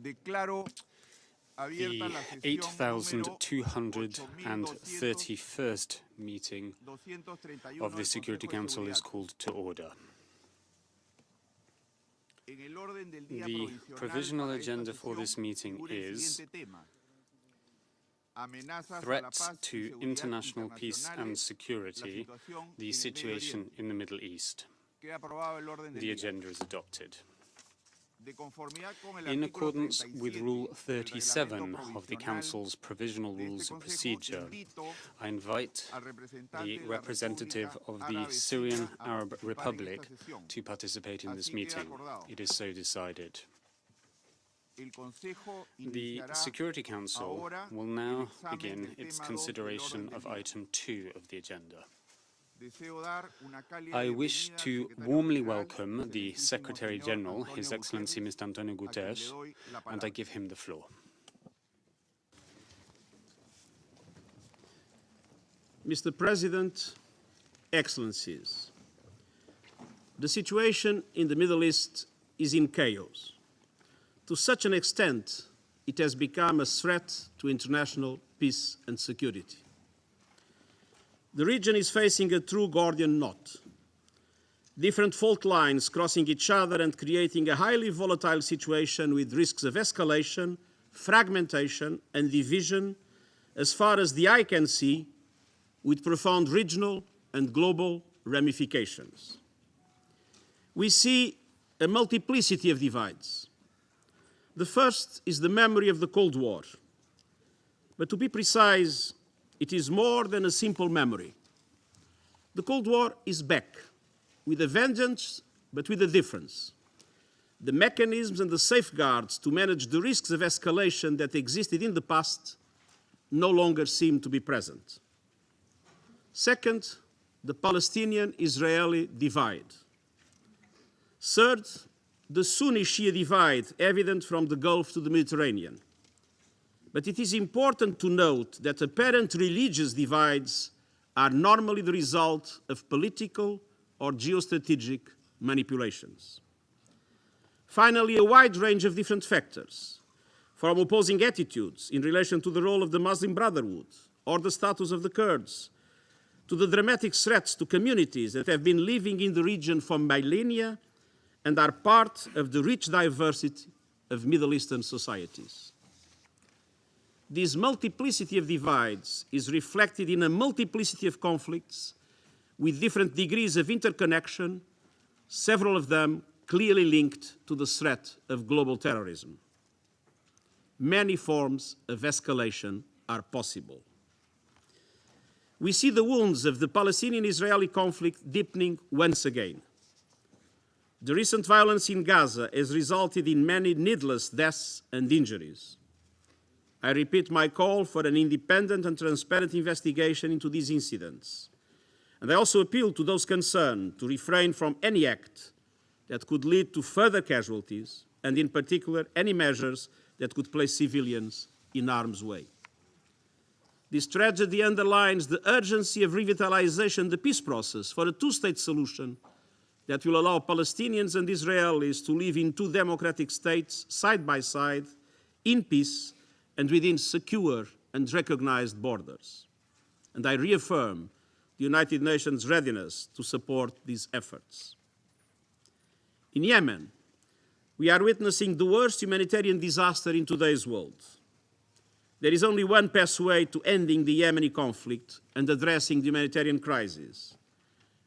Declaro abierta la sesión número 8,231st meeting of the Security Council is called to order. The provisional agenda for this meeting is threats to international peace and security, the situation in the Middle East. The agenda is adopted. In accordance with Rule 37 of the Council's Provisional Rules of Procedure, I invite the representative of the Syrian Arab Republic to participate in this meeting. It is so decided. The Security Council will now begin its consideration of item 2 of the agenda. I wish to warmly welcome the Secretary General, His Excellency Mr. Antonio Guterres, and I give him the floor. Mr. President, Excellencies, the situation in the Middle East is in chaos. To such an extent, it has become a threat to international peace and security. The region is facing a true Gordian knot. Different fault lines crossing each other and creating a highly volatile situation with risks of escalation, fragmentation, and division as far as the eye can see, with profound regional and global ramifications. We see a multiplicity of divides. The first is the memory of the Cold War. But to be precise, it is more than a simple memory. The Cold War is back, with a vengeance, but with a difference. The mechanisms and the safeguards to manage the risks of escalation that existed in the past no longer seem to be present. Second, the Palestinian-Israeli divide. Third, the Sunni-Shia divide, evident from the Gulf to the Mediterranean. But it is important to note that apparent religious divides are normally the result of political or geostrategic manipulations. Finally, a wide range of different factors, from opposing attitudes in relation to the role of the Muslim Brotherhood or the status of the Kurds, to the dramatic threats to communities that have been living in the region for millennia and are part of the rich diversity of Middle Eastern societies. This multiplicity of divides is reflected in a multiplicity of conflicts with different degrees of interconnection, several of them clearly linked to the threat of global terrorism. Many forms of escalation are possible. We see the wounds of the Palestinian-Israeli conflict deepening once again. The recent violence in Gaza has resulted in many needless deaths and injuries. I repeat my call for an independent and transparent investigation into these incidents. And I also appeal to those concerned to refrain from any act that could lead to further casualties, and in particular, any measures that could place civilians in harm's way. This tragedy underlines the urgency of revitalization of the peace process for a two-state solution that will allow Palestinians and Israelis to live in two democratic states side by side, in peace, and within secure and recognized borders. And I reaffirm the United Nations' readiness to support these efforts. In Yemen, we are witnessing the worst humanitarian disaster in today's world. There is only one pathway to ending the Yemeni conflict and addressing the humanitarian crisis: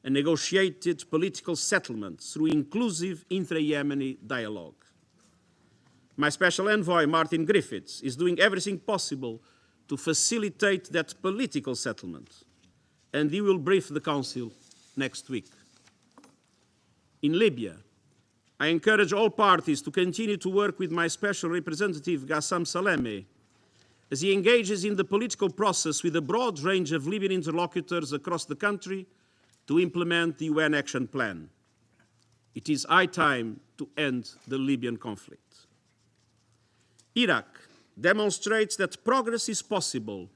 a negotiated political settlement through inclusive intra-Yemeni dialogue. My special envoy, Martin Griffiths, is doing everything possible to facilitate that political settlement, and he will brief the Council next week. In Libya, I encourage all parties to continue to work with my special representative, Ghassam Salame, as he engages in the political process with a broad range of Libyan interlocutors across the country to implement the UN Action Plan. It is high time to end the Libyan conflict. Iraq demonstrates that progress is possible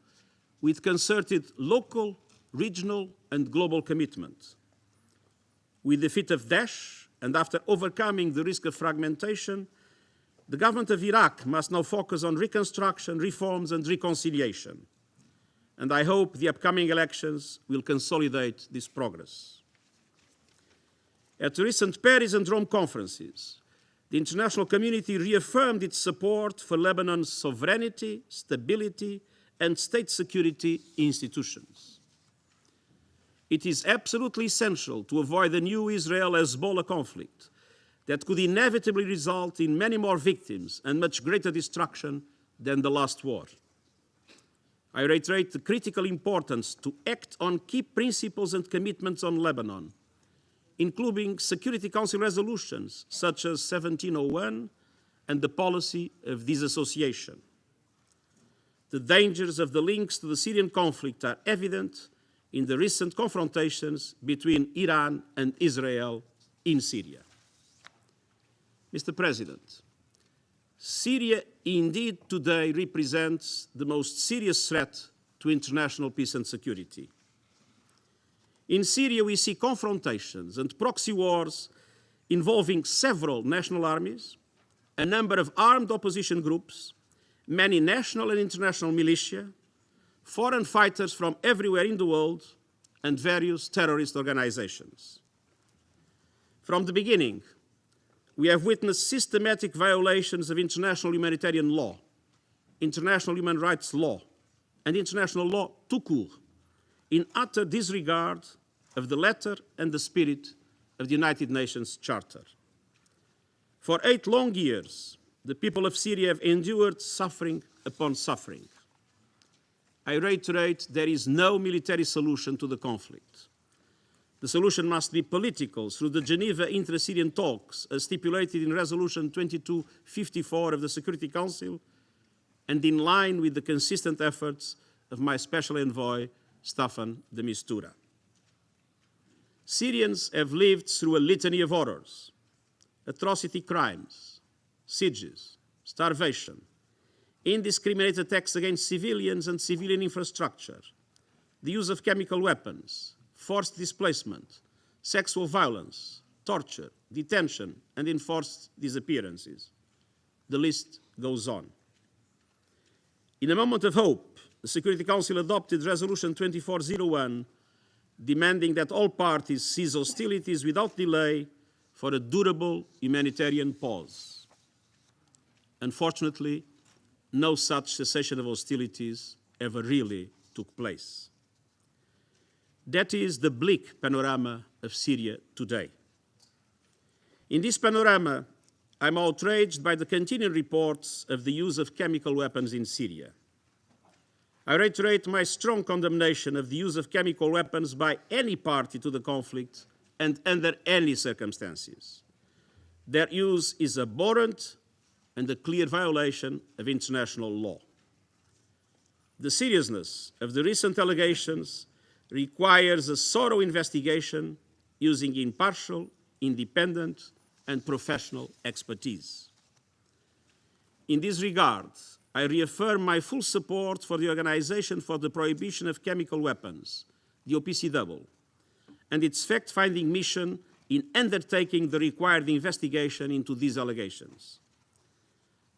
with concerted local, regional, and global commitment. With the defeat of Daesh, and after overcoming the risk of fragmentation, the government of Iraq must now focus on reconstruction, reforms, and reconciliation. And I hope the upcoming elections will consolidate this progress. At the recent Paris and Rome conferences, the international community reaffirmed its support for Lebanon's sovereignty, stability, and state security institutions. It is absolutely essential to avoid a new Israel-Hezbollah conflict that could inevitably result in many more victims and much greater destruction than the last war. I reiterate the critical importance to act on key principles and commitments on Lebanon, including Security Council resolutions such as 1701 and the policy of disassociation. The dangers of the links to the Syrian conflict are evident in the recent confrontations between Iran and Israel in Syria. Mr. President, Syria indeed today represents the most serious threat to international peace and security. In Syria, we see confrontations and proxy wars involving several national armies, a number of armed opposition groups, many national and international militia, foreign fighters from everywhere in the world, and various terrorist organizations. From the beginning, we have witnessed systematic violations of international humanitarian law, international human rights law, and international law tout court, in utter disregard of the letter and the spirit of the United Nations Charter. For 8 long years, the people of Syria have endured suffering upon suffering. I reiterate, there is no military solution to the conflict. The solution must be political through the Geneva intra-Syrian talks, as stipulated in Resolution 2254 of the Security Council, and in line with the consistent efforts of my Special Envoy, Staffan de Mistura. Syrians have lived through a litany of horrors, atrocity crimes, sieges, starvation, indiscriminate attacks against civilians and civilian infrastructure, the use of chemical weapons, forced displacement, sexual violence, torture, detention, and enforced disappearances. The list goes on. In a moment of hope, the Security Council adopted Resolution 2401, demanding that all parties cease hostilities without delay for a durable humanitarian pause. Unfortunately, no such cessation of hostilities ever really took place. That is the bleak panorama of Syria today. In this panorama, I'm outraged by the continuing reports of the use of chemical weapons in Syria. I reiterate my strong condemnation of the use of chemical weapons by any party to the conflict and under any circumstances. Their use is abhorrent and a clear violation of international law. The seriousness of the recent allegations requires a thorough investigation using impartial, independent, and professional expertise. In this regard, I reaffirm my full support for the Organization for the Prohibition of Chemical Weapons, the OPCW, and its fact-finding mission in undertaking the required investigation into these allegations.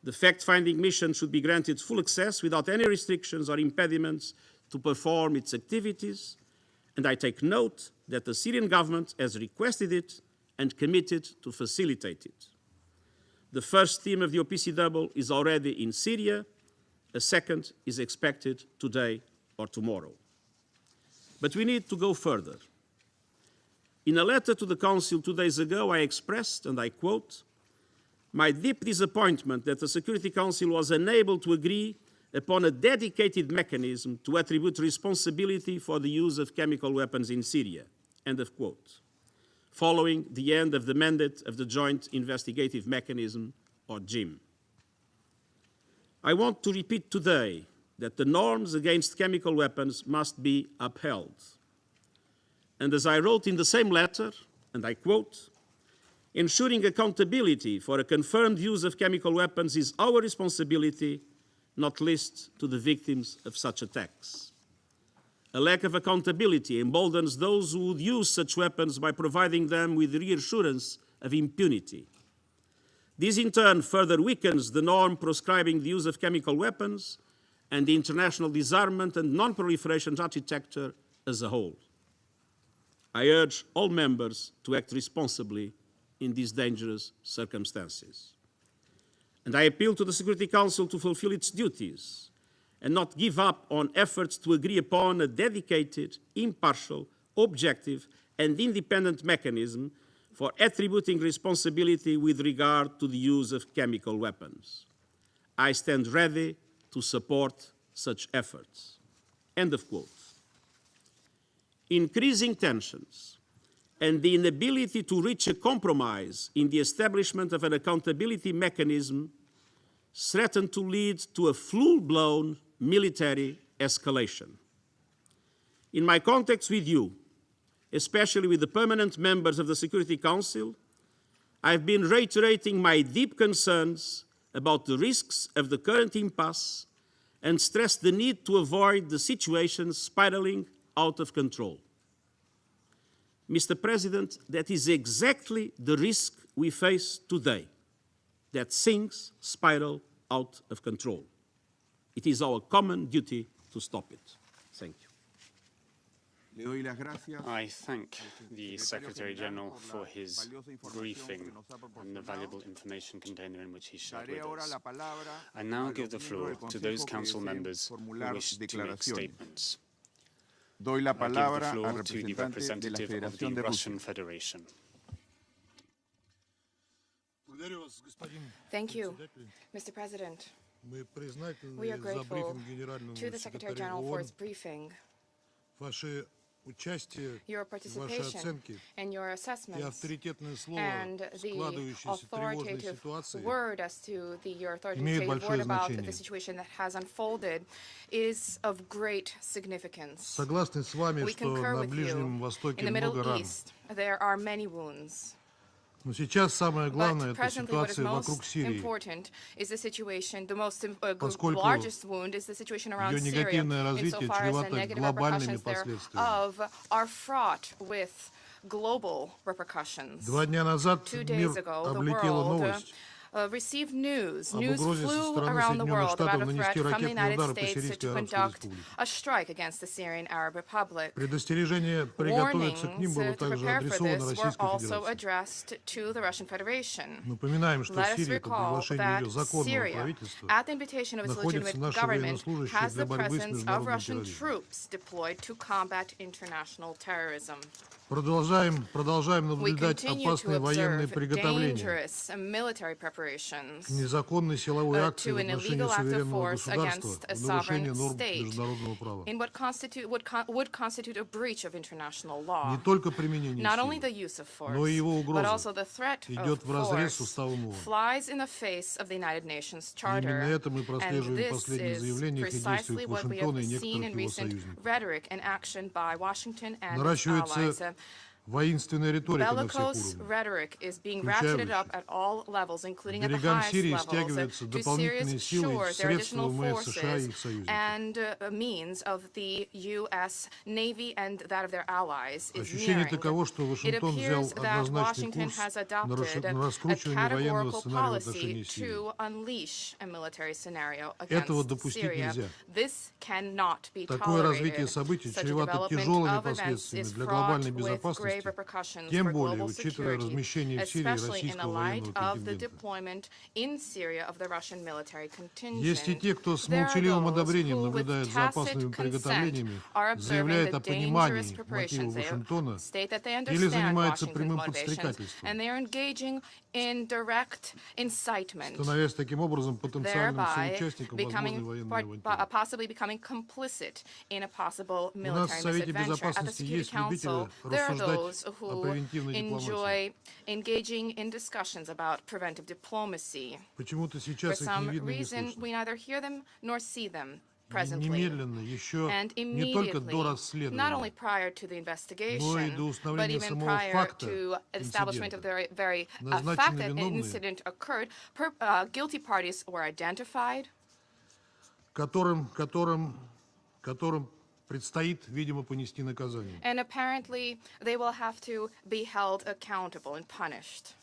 The fact-finding mission should be granted full access without any restrictions or impediments to perform its activities, and I take note that the Syrian government has requested it and committed to facilitate it. The first team of the OPCW is already in Syria. A second is expected today or tomorrow. But we need to go further. In a letter to the Council 2 days ago, I expressed, and I quote, my deep disappointment that the Security Council was unable to agree upon a dedicated mechanism to attribute responsibility for the use of chemical weapons in Syria, end of quote, following the end of the mandate of the Joint Investigative Mechanism, or JIM. I want to repeat today that the norms against chemical weapons must be upheld. And as I wrote in the same letter, and I quote, "Ensuring accountability for a confirmed use of chemical weapons is our responsibility, not least to the victims of such attacks. A lack of accountability emboldens those who would use such weapons by providing them with reassurance of impunity. This in turn further weakens the norm proscribing the use of chemical weapons and the international disarmament and non-proliferation architecture as a whole. I urge all members to act responsibly in these dangerous circumstances. And I appeal to the Security Council to fulfill its duties and not give up on efforts to agree upon a dedicated, impartial, objective, and independent mechanism for attributing responsibility with regard to the use of chemical weapons. I stand ready to support such efforts." End of quote. Increasing tensions and the inability to reach a compromise in the establishment of an accountability mechanism threaten to lead to a full-blown military escalation. In my contacts with you, especially with the permanent members of the Security Council, I've been reiterating my deep concerns about the risks of the current impasse and stressed the need to avoid the situation spiraling out of control. Mr. President, that is exactly the risk we face today, that things spiral out of control. It is our common duty to stop it. Thank you. I thank the Secretary General for his briefing and the valuable information contained in which he shared with us. I now give the floor to those Council members who wish to make statements. I give the floor to the representative of the Russian Federation. Thank you, Mr. President. We are grateful to the Secretary General for his briefing. Your participation and your assessments and the authoritative word as to your authoritative word about the situation that has unfolded is of great significance. We concur with you. In the Middle East, there are many wounds. Но сейчас самое главное — это presently, what is ситуация вокруг most Сирии, important is the situation, the most поскольку largest wound is the situation around ее Syria, негативное развитие insofar as the чревато negative глобальными repercussions последствиями. thereof are fraught with global repercussions. 2 дня назад 2 мир days ago, the облетела world новость received news. об News угрозе со flew стороны around the Соединенных world about Штатов a threat нанести from the ракетные United удары по States Сирийской to Арабской conduct Республике. a strike against the Syrian Arab Republic. Предостережение приготовиться к ним было Warnings to также prepare for адресовано this were Российской also Федерации. addressed to the Russian Federation. Напоминаем, что Let us Сирия по recall приглашению that ее законного Syria, правительства at the invitation of its находятся legitimate наши government, военнослужащие has для the борьбы с presence of международным Russian терроризмом. troops deployed to combat international terrorism. Продолжаем We наблюдать continue опасные to военные observe приготовления dangerous military preparations к незаконной силовой акции to в an отношении illegal act of суверенного force государства against a в нарушение sovereign норм state международного права. in what would constitute a breach of international law. Не только применение Not only силы, the use of force, но и его but also угроза the threat идет of вразрез с force уставом ООН. flies in the face of the United Nations Charter. Именно это мы And прослеживаем в this последних is заявлениях и precisely действиях what we Вашингтона и have seen in некоторых его recent союзников. rhetoric and action by Washington and its Наращивается allies. воинственная риторика на всех Bellicose уровнях. rhetoric is being ratcheted up at all levels, including at the берегам highest Сирии levels, стягиваются to дополнительные Syria's силы и shores. There are средства additional ВМС США и их forces союзников. and means of the U.S. Navy and that of their allies is Ощущение nearing. таково, что It Вашингтон взял appears that однозначный Washington курс has на adopted a раскручивание военного categorical сценария в policy отношении Сирии. to unleash a military scenario Этого against допустить Syria. нельзя. This cannot be Такое развитие tolerated. событий Such a чревато development тяжелыми of events последствиями is для fraught глобальной with grave безопасности, repercussions тем for более global учитывая security, размещение в Сирии especially in the российского light военного of the контингента. deployment in Syria of the Russian military contingent. Есть и те, кто с There are молчаливым those одобрением who, with наблюдает за tacit опасными consent, приготовлениями, are observing заявляет the о понимании dangerous мотивов preparations. They Вашингтона state that they или understand занимается Washington's прямым motivations, подстрекательством, and they are engaging in direct incitement, становясь таким образом потенциальным thereby соучастником возможной военной авантюры. possibly becoming complicit in a possible У нас в military Совете misadventure. At the Безопасности Security есть любители Council, there are those рассуждать о who превентивной дипломатии. enjoy engaging in discussions about preventive diplomacy. Почему-то For сейчас их не some видно и не reason, слышно. we neither hear them nor see them. presently. And не только до immediately, not расследования, only prior to the но и investigation, до but установления even самого prior факта to establishment of the very fact назначены that an виновные, incident occurred, guilty parties were identified, которым предстоит, видимо, понести наказание. and apparently they will have to be held accountable and punished.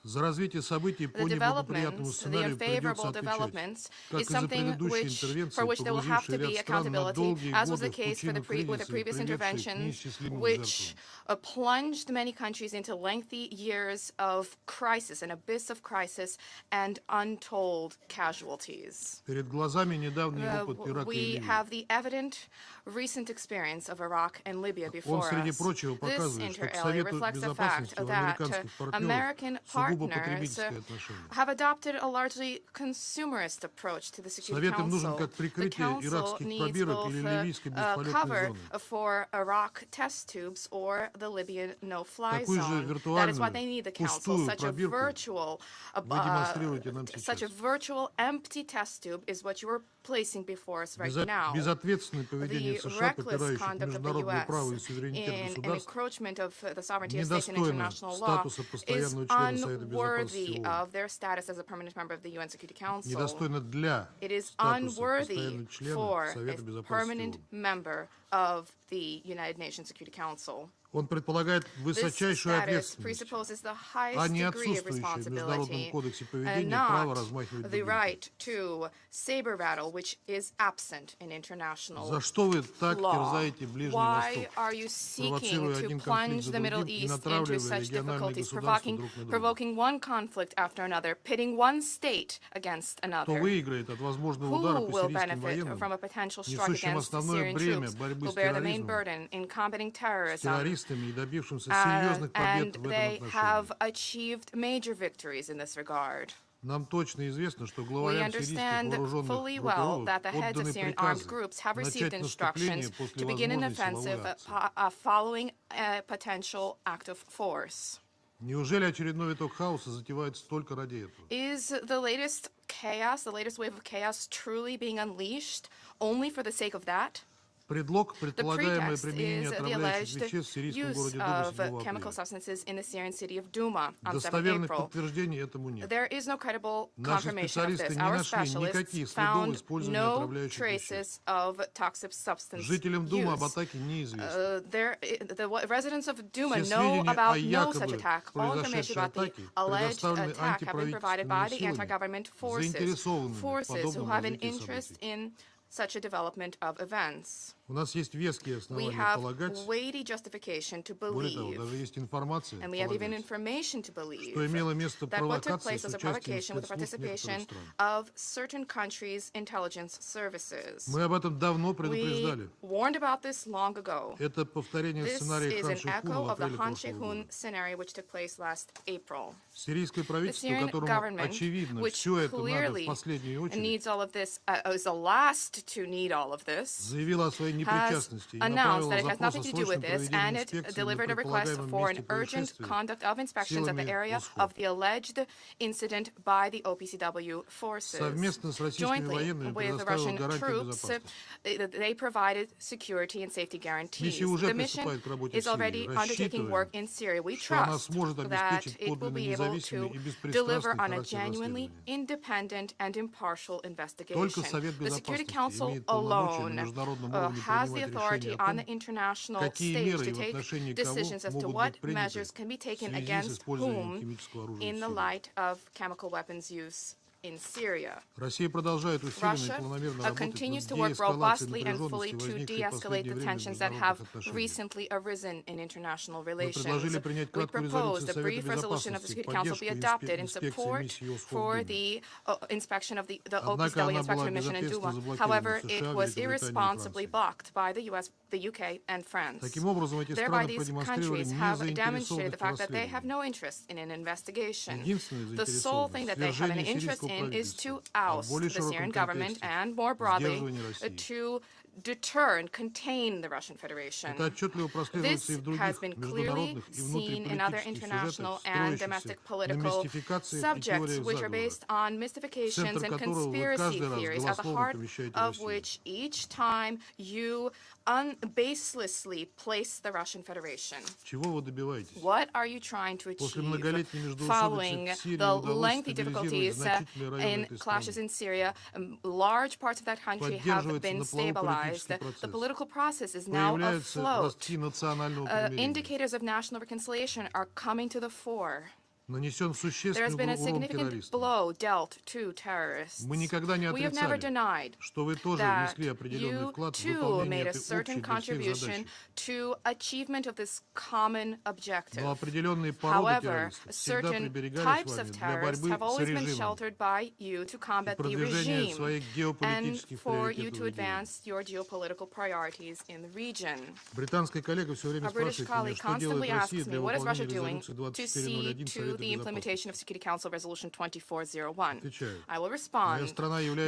За развитие событий по неблагоприятному The сценарию придется unfavorable отвечать, developments как is и за something предыдущие for интервенции, which there will have to погрузившие be ряд стран на accountability, долгие as was the годы в case for пучину with the кризиса и previous приведшие к interventions, неисчислимым which жертвам. plunged many countries into lengthy years of crisis, an abyss of crisis, and untold casualties. Перед глазами недавний опыт Ирака и We Ливии. have the evident recent experience of Iraq and Libya Он, before среди us. прочего, This показывает, что к inter alia Совету reflects the Безопасности fact у that американских партнеров American сугубо partners потребительское отношение. have adopted a largely consumerist approach to the Security Советам нужен Council. как The прикрытие Council иракских needs пробирок both или ливийской бесполетной cover зоны. for Iraq test tubes or the Libyan no-fly Такую же zone. That is why they виртуальную, need the Council. пустую Such a пробирку virtual, вы демонстрируете нам such a сейчас. virtual empty test tube is what you are placing before us right now. Безответственное поведение The США, reckless попирающих conduct of the международное право и U.S. суверенитет in an государств, encroachment of the sovereignty of states and недостойно international law статуса is постоянного члена Совета Безопасности unworthy ООН. of their status as a permanent member of the UN Security Council. Недостойно для It is статуса unworthy постоянного члена for Совета a Безопасности permanent ООН. member of the United Nations Security Council. Он предполагает This высочайшую status ответственность, presupposes the а highest не degree of отсутствующее в Международном responsibility кодексе and поведения право not размахивать the дубинкой. right to saber rattle, which is absent in international За что вы так law. терзаете Ближний Why Восток, are you seeking провоцируя to один конфликт plunge за the Middle другим и East into натравливая such региональные difficulties, государства друг на друга? provoking one conflict after another, pitting one state against Кто another? выиграет от возможного удара Who по will сирийским benefit военным, from a potential strike несущим against the основное Syrian бремя troops, борьбы who с bear the main терроризмом, burden in combating с terrorism? террористами и добившимся серьезных And побед в этом they отношении? have achieved major victories in this regard. Нам точно известно, что We главарям сирийских understand вооруженных fully well группировок that the heads of отданы Syrian armed приказы groups have received начать наступление instructions после to begin an возможной силовой offensive акции. following a potential act of force. Неужели очередной виток хаоса затевается только ради этого? Is the latest chaos, the latest wave of chaos, truly being unleashed only for the sake of that? Предлог — The предполагаемое pretext применение is the отравляющих alleged веществ в сирийском use городе Дума of 7 chemical апреля. substances in the Syrian city of Duma on 7 Достоверных April. подтверждений этому нет. There is no credible Наши confirmation of специалисты this. не Our нашли specialists никаких следов found использования no отравляющих веществ. traces of toxic substance Жителям Думы об use. атаке неизвестно. The residents of Duma Все know сведения о about no such якобы attack. All information произошедшей about the атаке alleged предоставлены attack have been provided by the антиправительственными anti-government силами, заинтересованными в forces who подобном have an развитии interest событий. in such a development of events. У нас есть веские We основания have полагать, weighty justification to более того, believe, даже есть информация, and we have even полагать, information to believe, что имело место that what took провокация place с was a участием provocation with the спецслужб participation некоторых стран. of certain countries' intelligence services. Мы об этом давно We предупреждали. warned about this long ago. Это повторение This сценария is an Хан Шейхуна echo в of the апреле Han прошлого Shehun года. scenario, which took place last April. Сирийское The правительство, Syrian которому, government, очевидно, which все это надо в clearly последнюю очередь, needs all of this, is the last to need all of this, заявило о своей has непричастности и announced направило that it has запрос о nothing to do срочном with this, and проведении it инспекции на delivered a request предполагаемом for месте an urgent происшествия conduct of inspections at the силами area ОСХО. of the alleged incident by the OPCW forces. Совместно с российскими Jointly военными with the предоставила Russian гарантии troops, безопасности. they provided security and safety guarantees. Миссия уже The mission приступает к работе в is already Сирии. undertaking work in Syria. We что она trust сможет that обеспечить it will подлинно be able независимый to и deliver беспристрастный on a характер genuinely расследования. independent and impartial investigation. Только Совет The Security Безопасности Council имеет полномочия на alone международном уровне has the принимать authority решения on о the international какие stage меры to и в take отношении кого decisions as to могут what быть приняты measures can be в taken связи с against использованием whom химического оружия в in the Сирии. light of chemical weapons use in Syria. Россия продолжает усиленно и Russia планомерно работать continues над to work деэскалацией robustly and fully напряженности, to возникшей в de-escalate последнее the время в tensions that международных have отношениях. recently arisen in international Мы relations. предложили принять We краткую propose резолюцию the Совета brief resolution of the Безопасности в Security Council be поддержку adopted in инспекции support миссии ОСХО в for Думе. the inspection of the Однако OPCW она была inspection mission in безответственно Duma. заблокирована However, США, it was Великобританией и irresponsibly Францией. blocked by the US, the UK, and France. Таким образом, эти Thereby, страны these продемонстрировали countries have demonstrated незаинтересованность the в fact that they have расследовании. no interest in an investigation. Единственная The sole thing заинтересованность — that they have an свержение interest сирийского in is to oust the Syrian government and, more broadly, to deter and contain the Russian Federation. This has been clearly seen in other international and domestic political subjects, which are based on mystifications and conspiracy theories, at the heart of which each time you baselessly place the Russian Federation. What are you trying to achieve following the lengthy difficulties in clashes in Syria? Large parts of that country have been stabilized. The political process is now afloat. Indicators of national reconciliation are coming to the fore. There has been a significant blow dealt to terrorists. We have never denied that you, too, made a certain contribution to achievement of this common objective. However, certain types of terrorists have always been sheltered by you to combat the regime and for you to advance your geopolitical priorities in the region. A British colleague constantly asks me, what is Russia doing to see to the implementation of Security Council Resolution 2401? I will respond.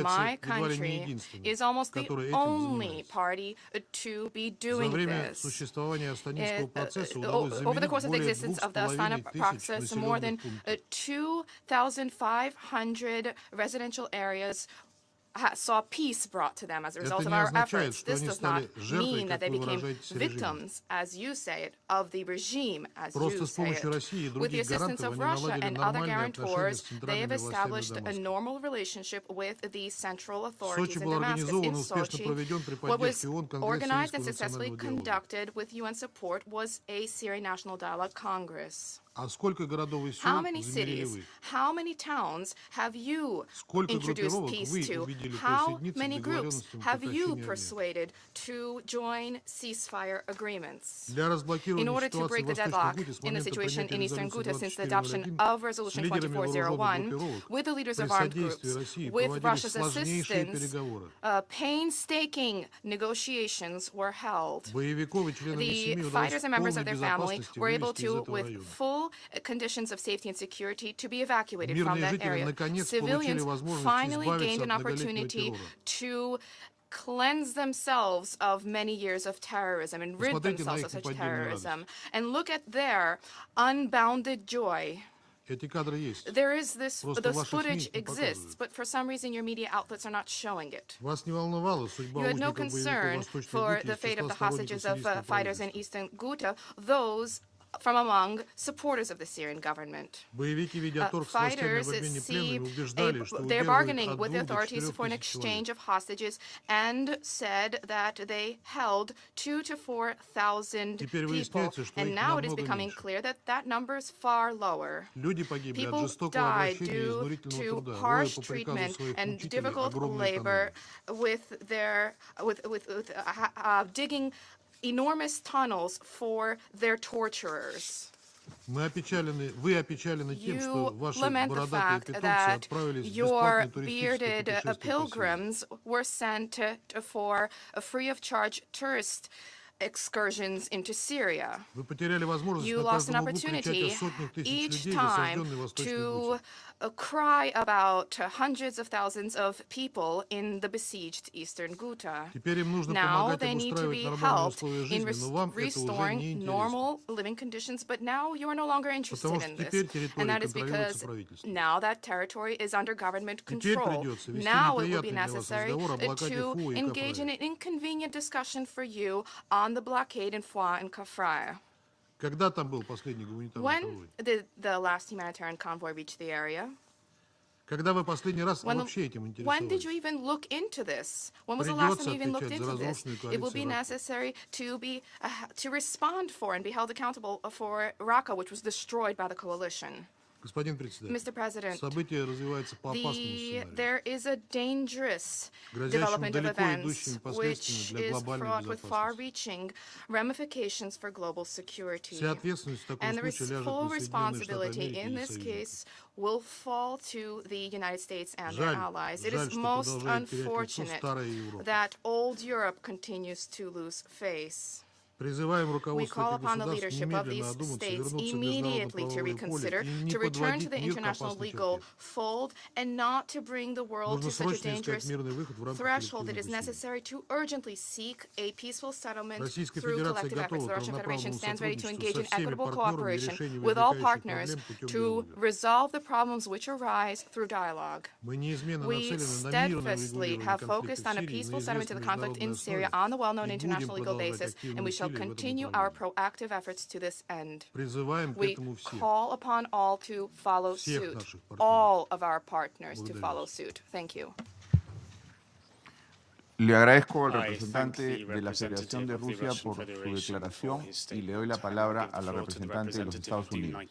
My country is almost the only party to be doing this. Over the course of the existence of the Astana process, more than 2,500 residential areas saw peace brought to them as a result of our efforts. This does not mean that they became victims, as you say it, of the regime, as you say it. With the assistance of Russia and other guarantors, they have established a normal relationship with the central authorities in Damascus. In Sochi, what was organized and successfully conducted with UN support was a Syrian National Dialogue Congress. How many cities, how many towns have you introduced peace to? How many groups have you persuaded to join ceasefire agreements? In order to break the deadlock in the situation in eastern Ghouta since the adoption of Resolution 2401, with the leaders of armed groups, with Russia's assistance, painstaking negotiations were held. The fighters and members of their family were able to, with full conditions of safety and security, to be evacuated from that area. Civilians finally gained an opportunity to cleanse themselves of many years of terrorism and rid themselves of such terrorism. And look at their unbounded joy. There is this footage exists, but for some reason your media outlets are not showing it. You had no concern for the fate of the hostages of fighters in eastern Ghouta, those from among supporters of the Syrian government. Fighters they're bargaining with the authorities for an exchange of hostages and said that they held 2,000 to 4,000 people. And now it is becoming clear that that number is far lower. People died due to harsh treatment and difficult labor with digging enormous tunnels for their torturers. You lament the fact that your bearded pilgrims were sent for free of charge tourist excursions into Syria. You lost an opportunity each time to cry about hundreds of thousands of people in the besieged eastern Ghouta. Now they need to be helped in restoring normal living conditions, but now you are no longer interested in this. And that is because now that territory is under government control. Now it will be necessary to engage in an inconvenient discussion for you on the blockade in Foix and Kafraya. When did the last humanitarian convoy reach the area? When did you even look into this? When was the last time you even looked into this? It will be necessary to respond for and be held accountable for Raqqa, which was destroyed by the coalition. Mr. President, there is a dangerous development of events which is fraught with far-reaching ramifications for global security. And the full responsibility in this case will fall to the United States and their allies. It is most unfortunate that old Europe continues to lose face. We call upon the leadership of these states immediately to reconsider, to return to the international legal fold, and not to bring the world to such a dangerous threshold. It is necessary to urgently seek a peaceful settlement through collective efforts. The Russian Federation stands ready to engage in equitable cooperation with all partners to resolve the problems which arise through dialogue. We steadfastly have focused on a peaceful settlement to the conflict in Syria on the well-known international legal basis, and we shall continue our proactive efforts to this end. We call upon all to follow suit, all of our partners to follow suit. Thank you. Le agradezco al representante de la Federación de Rusia por su declaración y le doy la palabra a la representante de los Estados Unidos.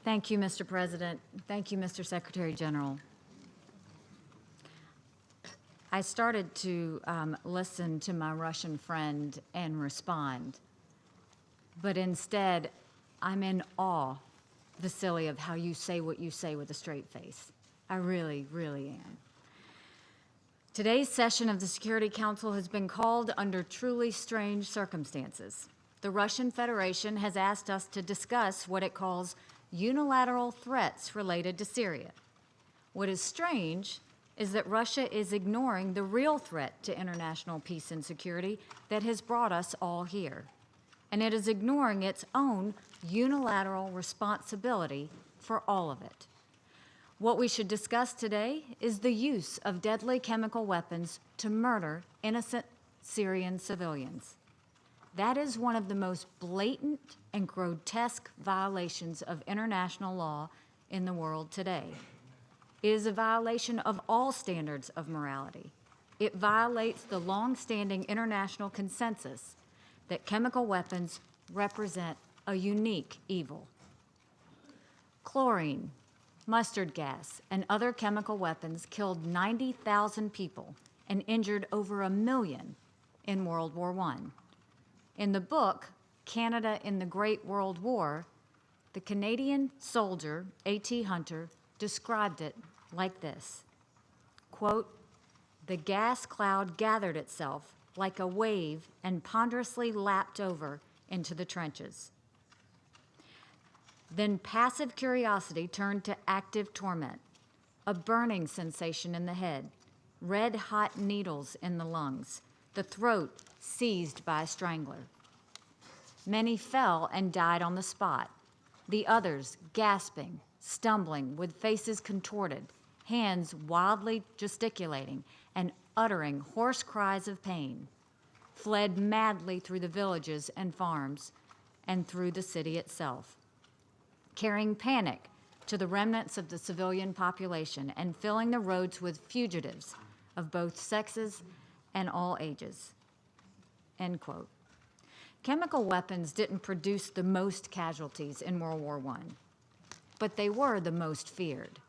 Thank you, Mr. President. Thank you, Mr. Secretary General. I started to listen to my Russian friend and respond, but instead, I'm in awe, Vasily, of how you say what you say with a straight face. I really, really am. Today's session of the Security Council has been called under truly strange circumstances. The Russian Federation has asked us to discuss what it calls unilateral threats related to Syria. What is strange is that Russia is ignoring the real threat to international peace and security that has brought us all here. And it is ignoring its own unilateral responsibility for all of it. What we should discuss today is the use of deadly chemical weapons to murder innocent Syrian civilians. That is one of the most blatant and grotesque violations of international law in the world today. It is a violation of all standards of morality. It violates the long-standing international consensus that chemical weapons represent a unique evil. Chlorine, mustard gas, and other chemical weapons killed 90,000 people and injured over 1 million in World War I. In the book, Canada in the Great World War, the Canadian soldier, A.T. Hunter, described it like this, quote, "The gas cloud gathered itself like a wave and ponderously lapped over into the trenches. Then passive curiosity turned to active torment, a burning sensation in the head, red-hot needles in the lungs, the throat seized by a strangler. Many fell and died on the spot, the others gasping, stumbling, with faces contorted, hands wildly gesticulating and uttering hoarse cries of pain, fled madly through the villages and farms and through the city itself, carrying panic to the remnants of the civilian population and filling the roads with fugitives of both sexes and all ages." End quote. Chemical weapons didn't produce the most casualties in World War I, but they were the most feared.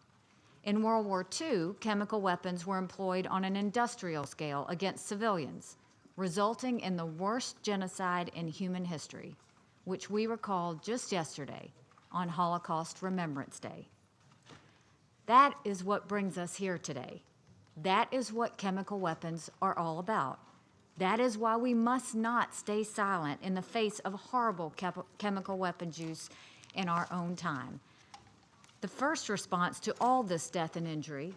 In World War II, chemical weapons were employed on an industrial scale against civilians, resulting in the worst genocide in human history, which we recalled just yesterday on Holocaust Remembrance Day. That is what brings us here today. That is what chemical weapons are all about. That is why we must not stay silent in the face of horrible chemical weapons use in our own time. The first response to all this death and injury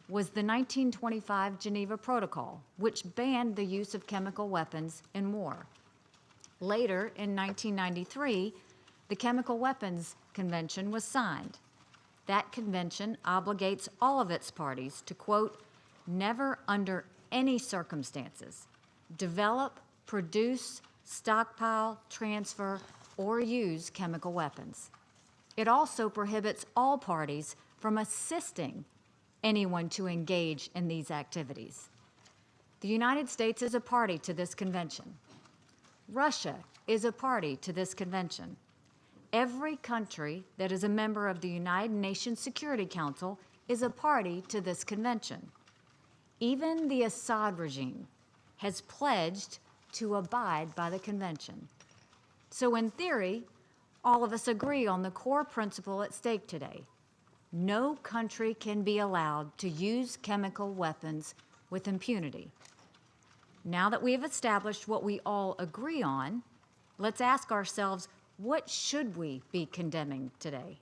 was the 1925 Geneva Protocol, which banned the use of chemical weapons in war. Later, in 1993, the Chemical Weapons Convention was signed. That convention obligates all of its parties to, quote, "never under any circumstances develop, produce, stockpile, transfer, or use chemical weapons." It also prohibits all parties from assisting anyone to engage in these activities. The United States is a party to this convention. Russia is a party to this convention. Every country that is a member of the United Nations Security Council is a party to this convention. Even the Assad regime has pledged to abide by the convention. So in theory, all of us agree on the core principle at stake today. No country can be allowed to use chemical weapons with impunity. Now that we have established what we all agree on, let's ask ourselves, what should we be condemning today?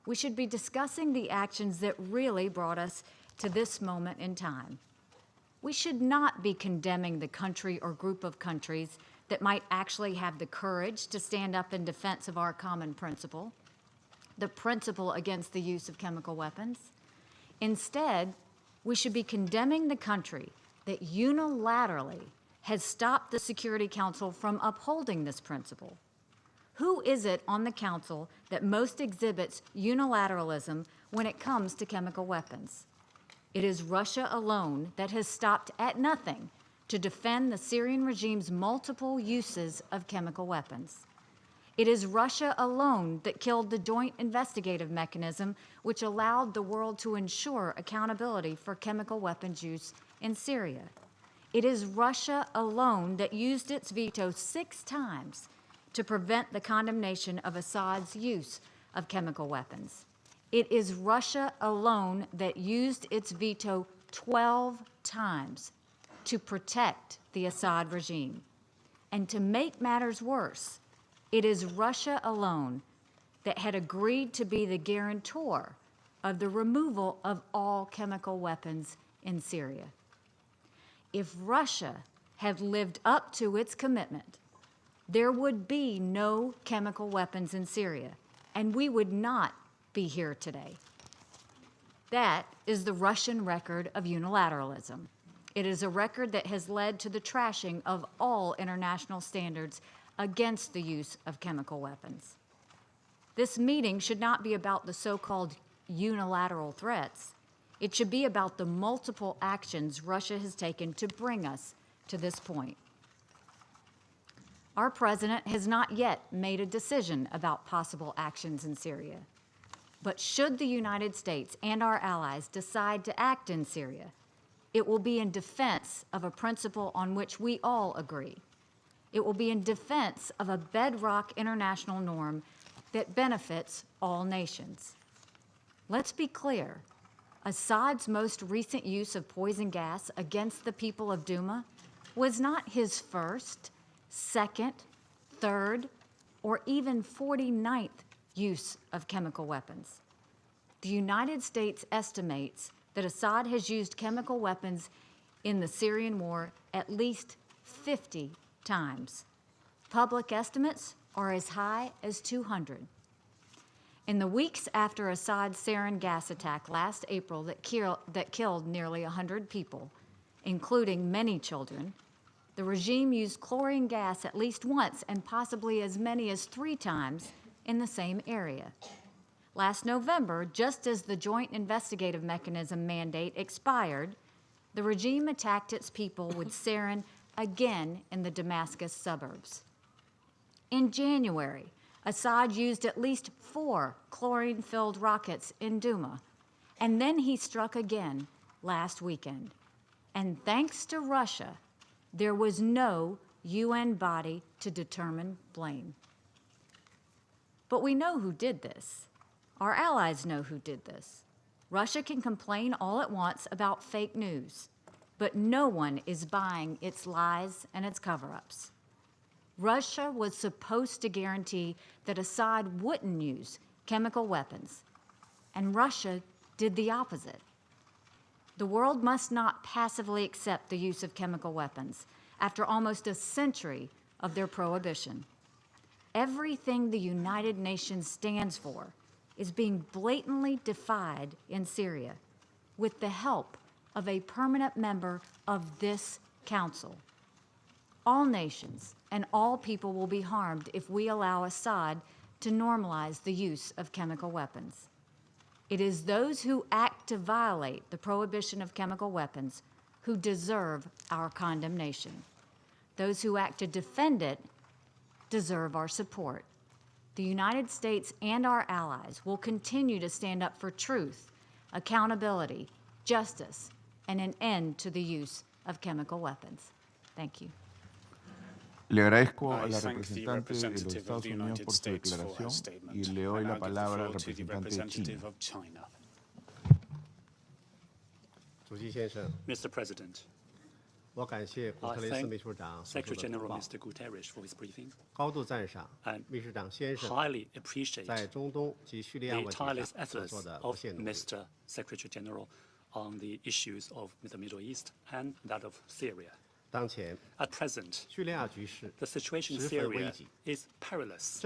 We should be discussing the actions that really brought us to this moment in time. We should not be condemning the country or group of countries that might actually have the courage to stand up in defense of our common principle, the principle against the use of chemical weapons. Instead, we should be condemning the country that unilaterally has stopped the Security Council from upholding this principle. Who is it on the Council that most exhibits unilateralism when it comes to chemical weapons? It is Russia alone that has stopped at nothing to defend the Syrian regime's multiple uses of chemical weapons. It is Russia alone that killed the Joint Investigative Mechanism, which allowed the world to ensure accountability for chemical weapons use in Syria. It is Russia alone that used its veto 6 times to prevent the condemnation of Assad's use of chemical weapons. It is Russia alone that used its veto 12 times to protect the Assad regime. And to make matters worse, it is Russia alone that had agreed to be the guarantor of the removal of all chemical weapons in Syria. If Russia had lived up to its commitment, there would be no chemical weapons in Syria, and we would not be here today. That is the Russian record of unilateralism. It is a record that has led to the trashing of all international standards against the use of chemical weapons. This meeting should not be about the so-called unilateral threats. It should be about the multiple actions Russia has taken to bring us to this point. Our president has not yet made a decision about possible actions in Syria. But should the United States and our allies decide to act in Syria, it will be in defense of a principle on which we all agree. It will be in defense of a bedrock international norm that benefits all nations. Let's be clear. Assad's most recent use of poison gas against the people of Douma was not his first, second, third, or even 49th use of chemical weapons. The United States estimates that Assad has used chemical weapons in the Syrian war at least 50 times. Public estimates are as high as 200. In the weeks after Assad's sarin gas attack last April that killed nearly 100 people, including many children, the regime used chlorine gas at least once and possibly as many as 3 times in the same area. Last November, just as the Joint Investigative Mechanism mandate expired, the regime attacked its people with sarin again in the Damascus suburbs. In January, Assad used at least 4 chlorine-filled rockets in Douma, and then he struck again last weekend. And thanks to Russia, there was no UN body to determine blame. But we know who did this. Our allies know who did this. Russia can complain all it wants about fake news, but no one is buying its lies and its cover-ups. Russia was supposed to guarantee that Assad wouldn't use chemical weapons, and Russia did the opposite. The world must not passively accept the use of chemical weapons after almost a century of their prohibition. Everything the United Nations stands for is being blatantly defied in Syria with the help of a permanent member of this council. All nations and all people will be harmed if we allow Assad to normalize the use of chemical weapons. It is those who act to violate the prohibition of chemical weapons who deserve our condemnation. Those who act to defend it deserve our support. The United States and our allies will continue to stand up for truth, accountability, justice, and an end to the use of chemical weapons. Thank you. Le agradezco a la representante de los Estados Unidos por su declaración y le doy la palabra al representante de China. Mr. President, I thank Secretary General Mr. Guterres for his briefing and highly appreciate the tireless efforts of Mr. Secretary General on the issues of the Middle East and that of Syria. At present, the situation in Syria is perilous.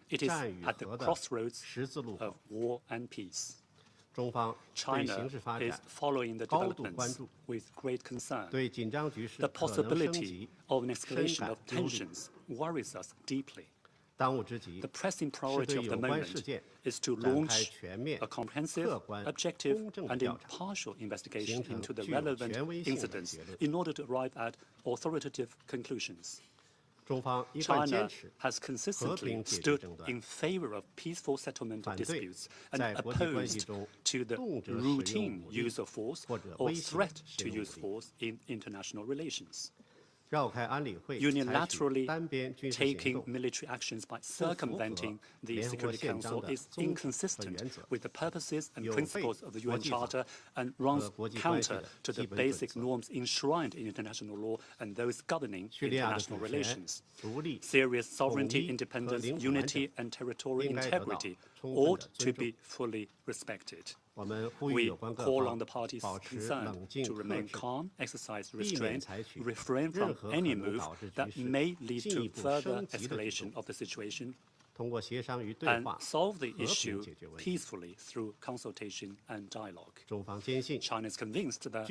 It is at the crossroads of war and peace. China is following the developments with great concern. The possibility of an escalation of tensions worries us deeply. The pressing priority of the moment is to launch a comprehensive, objective, and impartial investigation into the relevant incidents in order to arrive at authoritative conclusions. China has consistently stood in favor of peaceful settlement of disputes and opposed to the routine use of force or threat to use force in international relations. Unilaterally taking military actions by circumventing the Security Council is inconsistent with the purposes and principles of the UN Charter and runs counter to the basic norms enshrined in international law and those governing international relations. Syria's sovereignty, independence, unity, and territorial integrity ought to be fully respected. We call on the parties concerned to remain calm, exercise restraint, refrain from any move that may lead to further escalation of the situation, and solve the issue peacefully through consultation and dialogue. China is convinced that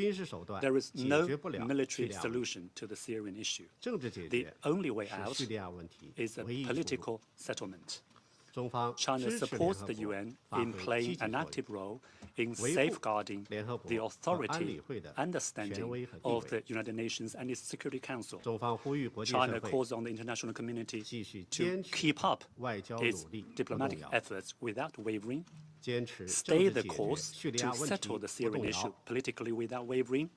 there is no military solution to the Syrian issue. The only way out is a political settlement. China supports the UN in playing an active role in safeguarding the authority and the standing of the United Nations and its Security Council. China calls on the international community to keep up its diplomatic efforts without wavering, stay the course to settle the Syrian issue politically without wavering,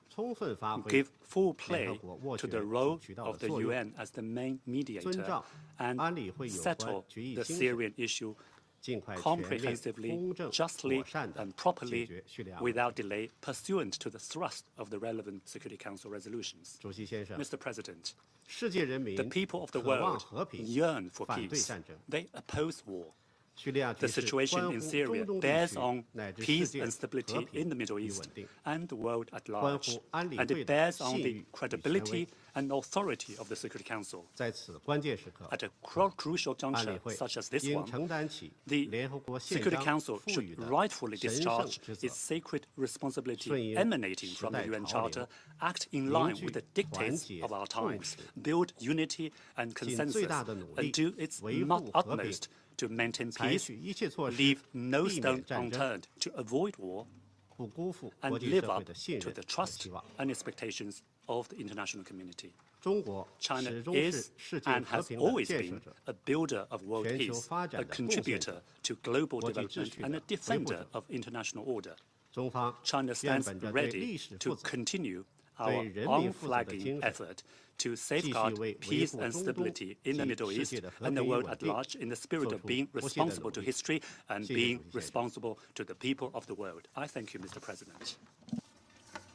give full play to the role of the UN as the main mediator, and settle the Syrian issue comprehensively, justly, and properly without delay, pursuant to the thrust of the relevant Security Council resolutions. Mr. President, the people of the world yearn for peace. They oppose war. The situation in Syria bears on peace and stability in the Middle East and the world at large, and it bears on the credibility and authority of the Security Council. At a crucial juncture such as this one, the Security Council should rightfully discharge its sacred responsibility emanating from the UN Charter, act in line with the dictates of our times, build unity and consensus, and do its utmost to maintain peace, leave no stone unturned to avoid war, and live up to the trust and expectations of the international community. China is and has always been a builder of world peace, a contributor to global development, and a defender of international order. China stands ready to continue our unflagging effort to safeguard peace and stability in the Middle East and the world at large in the spirit of being responsible to history and being responsible to the people of the world. I thank you, Mr. President.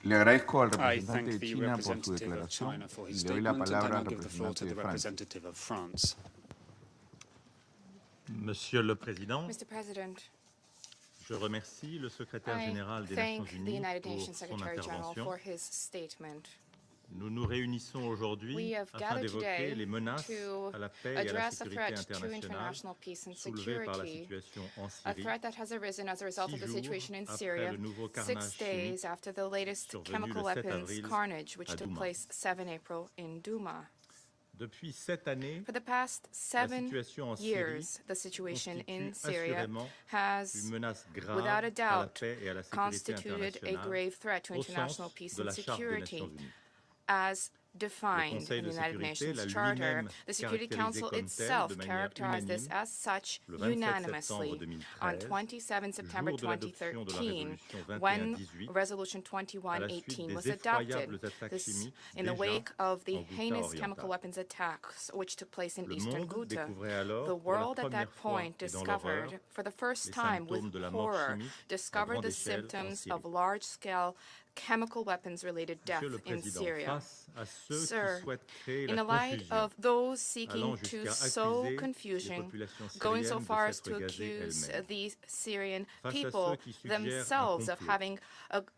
Le agradezco al I representante thank de the China por su representative of declaración China for y his le doy la statement, and then palabra I'll al give the floor to representante the de Francia. representative of France. Monsieur le Président, Mr. President, je remercie le secrétaire I général des Nations thank the Unies United pour Nations son Secretary General intervention. for his statement. Nous nous réunissons We aujourd'hui have afin gathered d'évoquer today les menaces to à la paix et à la address a sécurité threat to internationale international peace and soulevées par la security, situation en a Syrie, threat that has arisen as a result of the 6 situation in jours Syria, après le nouveau 6 carnage days chimique after the latest survenu chemical le 7 weapons avril carnage, which à took Douma. place 7 April in Douma. Depuis 7 années, For the past la 7 situation en Syrie years, the situation in constitue Syria assurément has, une menace grave without a à la doubt, paix et à la sécurité constituted a internationale grave threat to au international sens peace de and la Charte des security, Nations Unies. as defined Conseil in the de United sécurité Nations l'a Charter. lui-même The Security caractérisé Council comme tel itself de manière characterized this unanime as such le 27 unanimously septembre 2013, on 27 September jour de l'adoption de la 2013, résolution when 2118, Resolution à la suite 2118 des was adopted. effroyables attaques This chimiques in the déjà wake of the en Ghouta heinous orientale. chemical weapons attacks which took place in Le eastern monde Ghouta. découvrait alors The pour la world at that première fois point et dans discovered, l'horreur, for the first les time with symptômes de la mort horror, chimique à discovered grande the échelle en symptoms Syrie. of large-scale chemical weapons-related death Monsieur le in Président, Syria. face à ceux Sir, qui souhaitent créer in la the light confusion, of those seeking allant to jusqu'à sow accuser les confusion, populations going so syriennes de far as s'être to gazées accuse elles-mêmes, the Syrian face à people ceux qui suggèrent un themselves of complot, having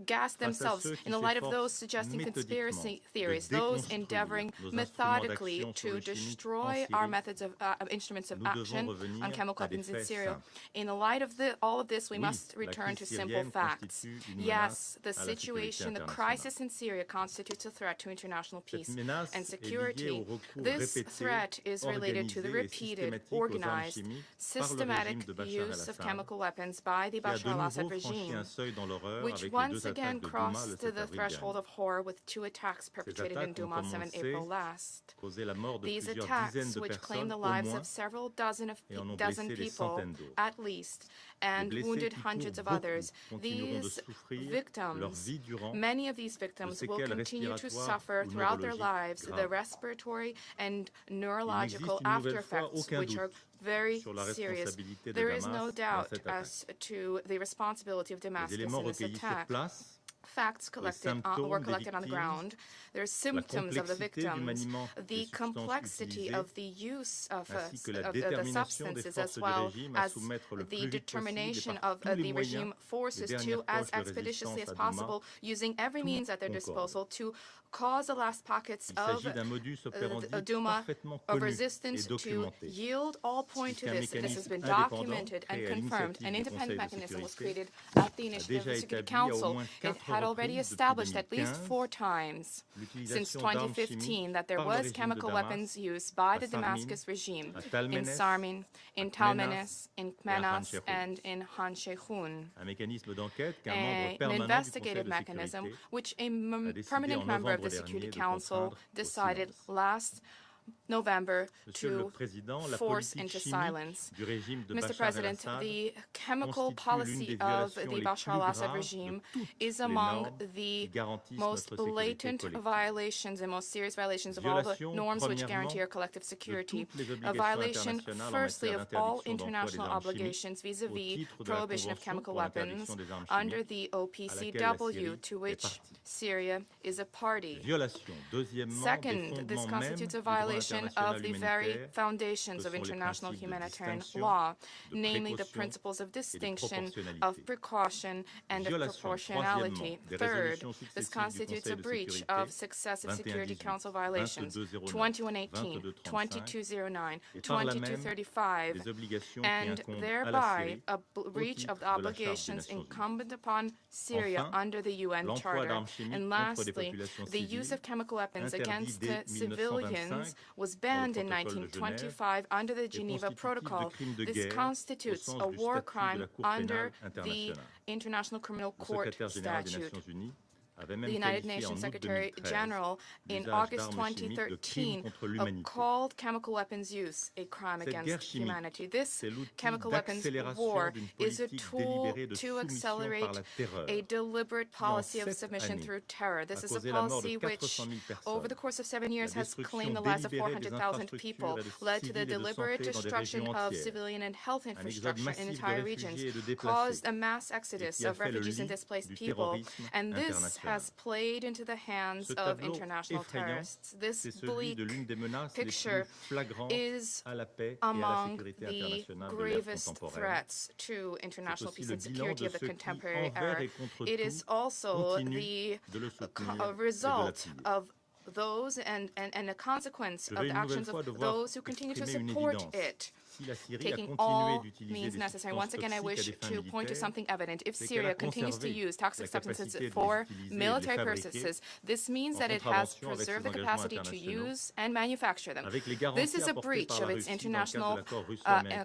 gassed face à themselves, ceux qui in the light of those s'efforcent suggesting conspiracy méthodiquement theories, de those déconstruire endeavoring nos methodically instruments d'action sur to le chimique en destroy Syrie, our methods of instruments of nous devons action revenir on chemical à des weapons in faits Syria. simples. In the light of all of this, we Oui, must la return to crise simple syrienne facts. constitue une Yes, menace the à la sécurité situation, the internationale. crisis in Syria constitutes a threat to international Cette peace menace and est liée security. au recours This répété, threat is related to the organisé et repeated, systématique aux armes organized, chimiques par le systematic régime de Bachar use of el-Assad, chemical weapons by the qui a de Bashar al-Assad nouveau franchi regime, un seuil dans l'horreur which avec les once deux again attaques de Douma le crossed 7 the avril threshold dernier. of horror with two attacks Ces perpetrated in attaques ont Douma on 7 commencé, April last. causé la mort de These plusieurs attacks, dizaines de which claimed personnes the au lives moins of several dozen et en ont dozen blessé des people centaines d'autres. at least, and Les blessés wounded qui hundreds pour of beaucoup others. continueront de These souffrir leur victims, vie durant many of these victims will séquelles continue to respiratoires suffer ou throughout their neurologiques lives the graves. respiratory and Il neurological n'existe une nouvelle fois after-effects, aucun which are doute very sur la serious. responsabilité de There is no Damas dans doubt cette attaque. as to the responsibility of Les Damascus éléments in this recueillis sur attack. place, Facts collected were collected on the ground. There are symptoms of the victims, the complexity of the use of the substances, as well as the determination of the regime forces to, as expeditiously as possible, using every means at their disposal to cause the last pockets of Douma of resistance to yield. All point to this. This has been documented and confirmed. An independent mechanism was created at the initiative of the Security Council. It had already established at least 4 times since 2015 that there was chemical weapons used by the Damascus regime in Sarmin, in Talmenes, in Kmenas, and in Han Sheikhun. An investigative mechanism which a permanent member of the Security Council decided last November to force into silence. Mr. President, the chemical policy of the Bashar al-Assad regime is among the most blatant violations and most serious violations of all the norms which guarantee our collective security. A violation, firstly, of all international obligations vis-à-vis prohibition of chemical weapons under the OPCW, to which Syria is a party. Second, this constitutes a violation of the very foundations of international humanitarian law, namely the principles of distinction, of precaution, and of proportionality. Third, this constitutes a breach of successive Security Council violations, 2118, 2209, 2235, and thereby a breach of the obligations incumbent upon Syria under the UN Charter. And lastly, the use of chemical weapons against civilians was banned in 1925 under the Geneva Protocol. This constitutes a war crime under the International Criminal Court statute. The United Nations Secretary General in August 2013 called chemical weapons use a crime against humanity. This chemical weapons war is a tool to accelerate a deliberate policy of submission through terror. This is a policy which, over the course of 7 years, has claimed the lives of 400,000 people, led to the deliberate destruction of civilian and health infrastructure in entire regions, caused a mass exodus of refugees and displaced people, and this has played into the hands of international terrorists. This bleak picture is among the gravest threats to international peace and security of the contemporary era. It is also the result of those and a consequence of the actions of those who continue to support it, taking all means necessary. Once again, I wish to point to something evident. If Syria continues to use toxic substances for military purposes, this means that it has preserved the capacity to use and manufacture them. This is a breach of its international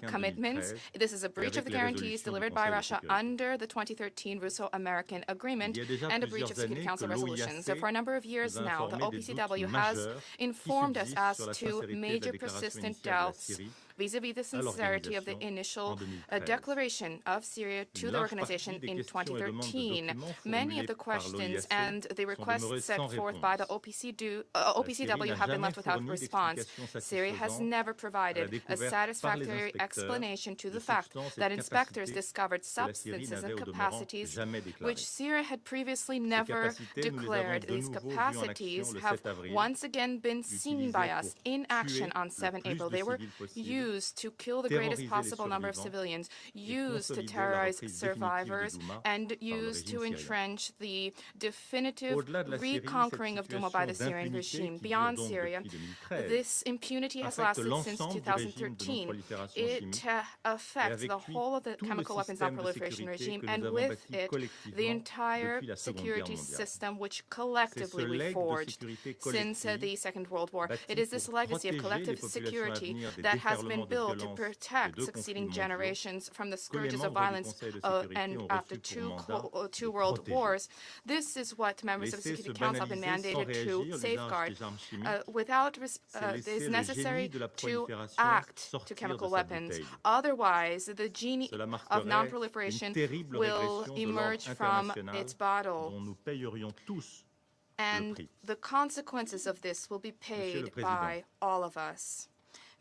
commitments. This is a breach of the guarantees delivered by Russia under the 2013 Russo-American Agreement and a breach of Security Council resolutions. So for a number of years now, the OPCW has informed us as to major persistent doubts vis-à-vis the sincerity of the initial declaration of Syria to the organization in 2013. Many of the questions and the requests set forth by the OPCW have been left without response. Syria has never provided a satisfactory explanation to the fact that inspectors discovered substances and capacities which Syria had previously never declared. These capacities have once again been seen by us in action on 7 April. They were used to kill the greatest possible number of civilians, used to terrorize survivors, and used to entrench the definitive reconquering of Douma by the Syrian regime. Beyond Syria, this impunity has lasted since 2013. It affects the whole of the chemical weapons non-proliferation regime, and with it, the entire security system which collectively we forged since the Second World War. It is this legacy of collective security that has been built to protect succeeding generations from the scourges of violence and after two world wars. This is what members of the Security Council have been mandated to safeguard. It is necessary to act to chemical weapons. Otherwise, the genie of non-proliferation will emerge from its bottle, and the consequences of this will be paid by all of us.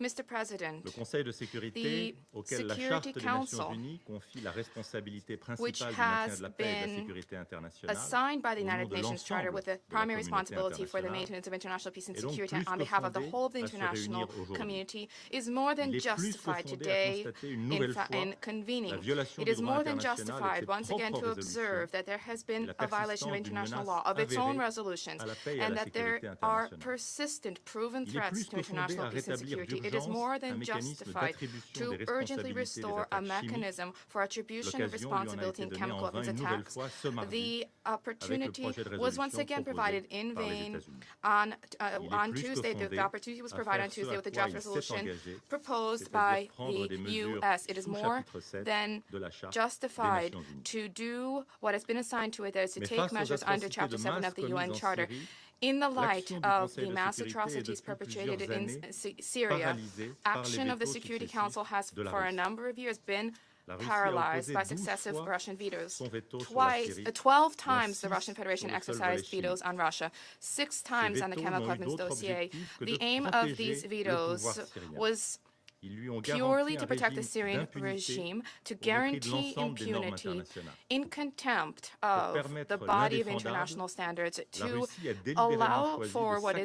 Mr. President, the Security Council, which has been assigned by the United Nations Charter with the primary responsibility for the maintenance of international peace and security on behalf of the whole of the international community, is more than justified today in convening. It is more than justified once again to observe that there has been a violation of international law, of its own resolutions, and that there are persistent, proven threats to international peace and security. It is more than justified to urgently restore a mechanism for attribution of responsibility in chemical weapons attacks. The opportunity was once again provided in vain on Tuesday. The opportunity was provided on Tuesday with the draft resolution proposed by the U.S. It is more than justified to do what has been assigned to it, that is to take measures under Chapter 7 of the UN Charter. In the light of the mass atrocities perpetrated in Syria, action of the Security Council has, for a number of years, been paralyzed by successive Russian vetoes. 12 times the Russian Federation exercised vetoes on Russia, 6 times on the chemical weapons dossier. The aim of these vetoes was purely to protect the Syrian regime, to guarantee impunity in contempt of the body of international standards, to allow for what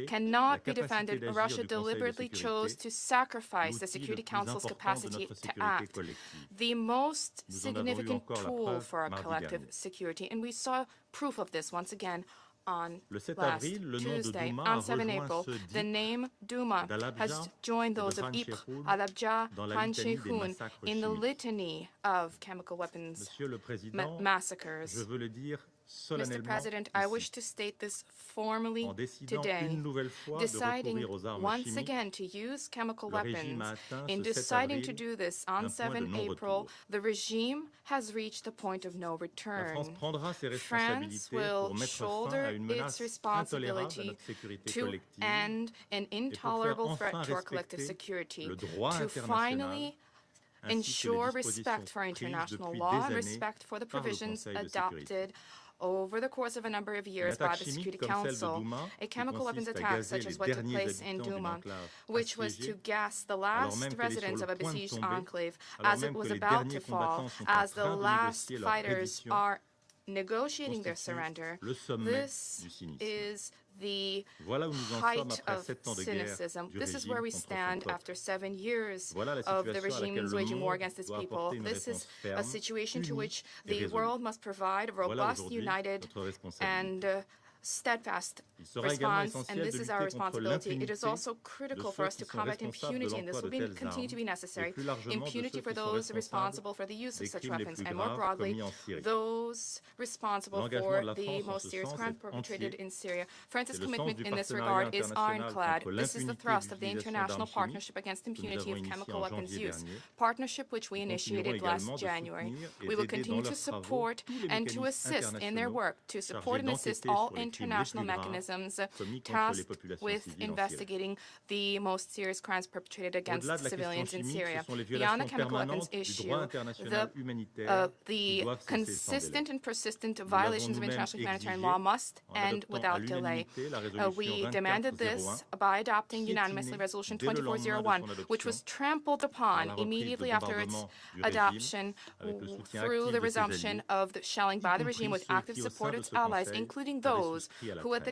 cannot be defended. Russia deliberately chose to sacrifice the Security Council's capacity to act, the most significant tool for our collective security. And we saw proof of this once again on last Tuesday. On 7 April, the name Douma has joined those of Ypres, Halabja, Han Sheikhoun in the litany of chemical weapons massacres. Mr. President, I wish to state this formally today. Deciding once again to use chemical weapons, in deciding to do this on 7 April, the regime has reached the point of no return. France will shoulder its responsibility to end an intolerable threat to our collective security, to finally ensure respect for international law and respect for the provisions adopted over the course of a number of years by the Security Council. A chemical weapons attack such as what took place in Douma, which was to gas the last residents of a besieged enclave as it was about to fall, as the last fighters are negotiating their surrender. This is the height of cynicism. This is where we stand after 7 years of the regime's waging war against its people. This is a situation to which the world must provide a robust, united, and steadfast response, and this is our responsibility. It is also critical for us to combat impunity, and this will continue to be necessary. Impunity for those responsible for the use of such weapons, and more broadly, those responsible for the most serious crimes perpetrated in Syria. France's commitment in this regard is ironclad. This is the thrust of the International Partnership Against Impunity of Chemical Weapons Use, partnership which we initiated last January. We will continue to support and to assist in their work, to support and assist all international mechanisms tasked with investigating the most serious crimes perpetrated against civilians in Syria. Beyond the chemical weapons issue, the consistent and persistent violations of international humanitarian law must end without delay. We demanded this by adopting unanimously Resolution 2401, which was trampled upon immediately after its adoption through the resumption of the shelling by the regime with active support of its allies, including those who at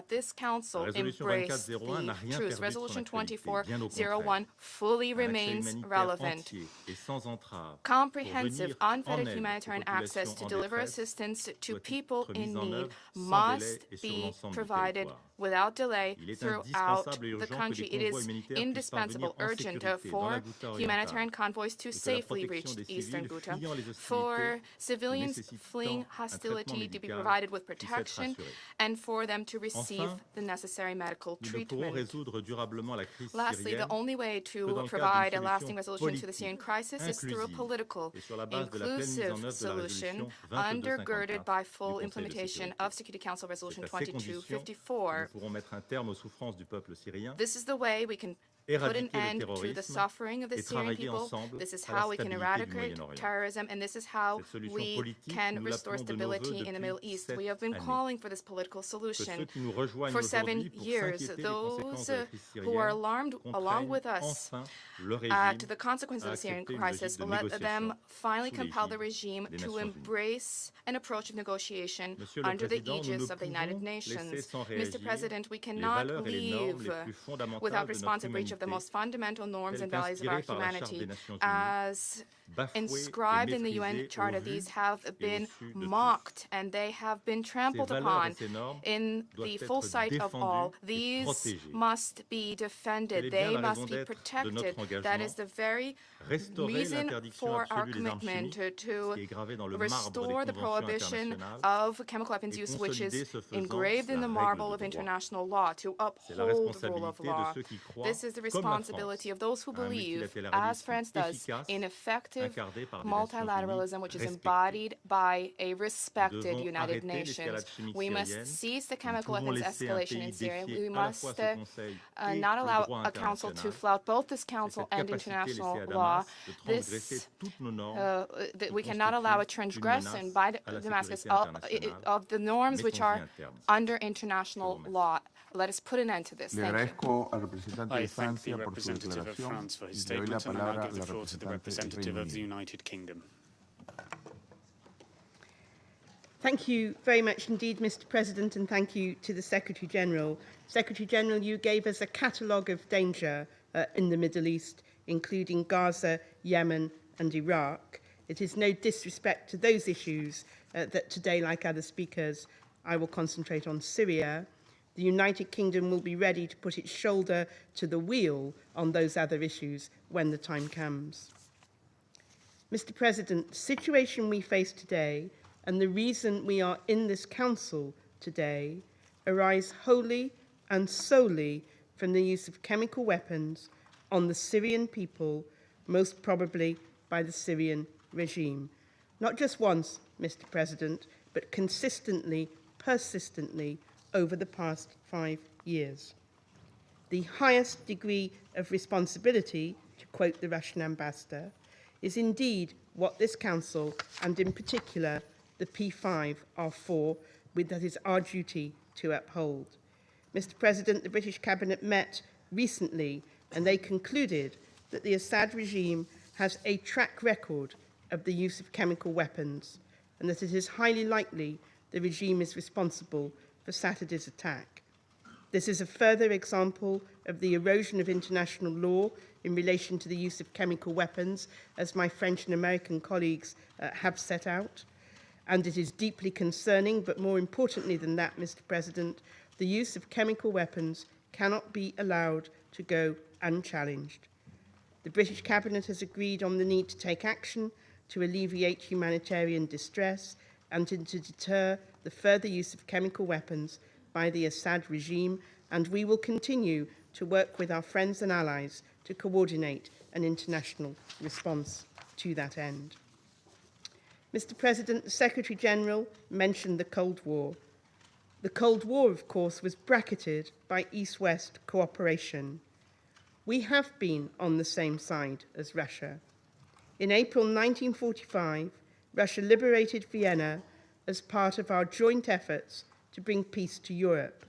this council embraced the truce. Resolution 2401 fully remains relevant. Comprehensive, unfettered humanitarian access to deliver assistance to people in need must be provided without delay throughout the country. It is indispensable, urgent for humanitarian convoys to safely reach eastern Ghouta, for civilians fleeing hostility to be provided with protection, and for them to receive the necessary medical treatment. Lastly, the only way to provide a lasting resolution to the Syrian crisis is through a political, inclusive solution undergirded by full implementation of Security Council Resolution 2254. This is the way we can put an end to the suffering of the Syrian people. This is how we can eradicate terrorism, and this is how we can restore stability in the Middle East. We have been calling for this political solution for 7 years. Those who are alarmed along with us at the consequences of the Syrian crisis, let them finally compel the regime to embrace an approach of negotiation under the aegis of the United Nations. Mr. President, we cannot leave without responsive breach of the most fundamental norms and values of our humanity. As inscribed in the UN Charter, these have been mocked and they have been trampled upon in the full sight of all. These must be defended. They must be protected. That is the very reason for our commitment to restore the prohibition of chemical weapons use, which is engraved in the marble of international law, to uphold the rule of law. This is the responsibility of those who believe, as France does, in effective multilateralism, which is embodied by a respected United Nations. We must cease the chemical weapons escalation in Syria. We must not allow a council to flout both this council and international law. We cannot allow a transgression by Damascus of the norms which are under international law. Let us put an end to this. Thank you. I thank the representative of France for his statement, and I now give the floor to the representative of the United Kingdom. Thank you very much indeed, Mr. President, and thank you to the Secretary-General. Secretary-General, you gave us a catalogue of danger in the Middle East, including Gaza, Yemen and Iraq. It is no disrespect to those issues that today, like other speakers, I will concentrate on Syria. The United Kingdom will be ready to put its shoulder to the wheel on those other issues when the time comes. Mr. President, the situation we face today and the reason we are in this council today arise wholly and solely from the use of chemical weapons on the Syrian people, most probably by the Syrian regime. Not just once, Mr. President, but consistently, persistently over the past 5 years. The highest degree of responsibility, to quote the Russian ambassador, is indeed what this council, and in particular the P5, are for, that is our duty to uphold. Mr. President, the British Cabinet met recently and they concluded that the Assad regime has a track record of the use of chemical weapons and that it is highly likely the regime is responsible for Saturday's attack. This is a further example of the erosion of international law in relation to the use of chemical weapons, as my French and American colleagues have set out. And it is deeply concerning, but more importantly than that, Mr. President, the use of chemical weapons cannot be allowed to go unchallenged. The British Cabinet has agreed on the need to take action to alleviate humanitarian distress and to deter the further use of chemical weapons by the Assad regime, and we will continue to work with our friends and allies to coordinate an international response to that end. Mr. President, the Secretary-General mentioned the Cold War. The Cold War, of course, was bracketed by East-West cooperation. We have been on the same side as Russia. In April 1945, Russia liberated Vienna as part of our joint efforts to bring peace to Europe.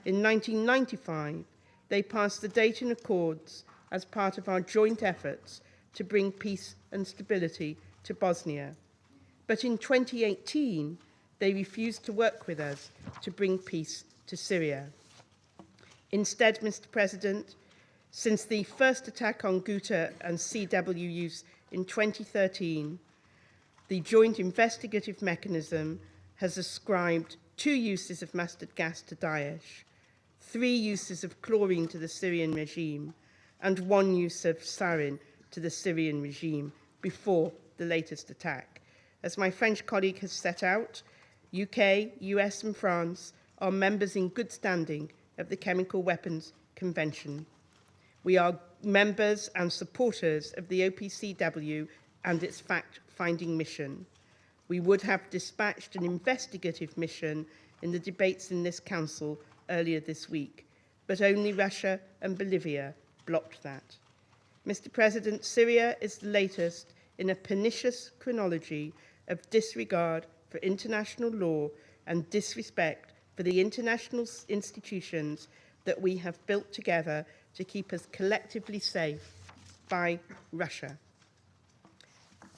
In 1995, they passed the Dayton Accords as part of our joint efforts to bring peace and stability to Bosnia. But in 2018, they refused to work with us to bring peace to Syria. Instead, Mr. President, since the first attack on Ghouta and CWUs in 2013, the Joint Investigative Mechanism has ascribed 2 uses of mustard gas to Daesh, 3 uses of chlorine to the Syrian regime, and 1 use of sarin to the Syrian regime before the latest attack. As my French colleague has set out, UK, US and France are members in good standing of the Chemical Weapons Convention. We are members and supporters of the OPCW and its fact-finding mission. We would have dispatched an investigative mission in the debates in this Council earlier this week, but only Russia and Bolivia blocked that. Mr. President, Syria is the latest in a pernicious chronology of disregard for international law and disrespect for the international institutions that we have built together to keep us collectively safe by Russia.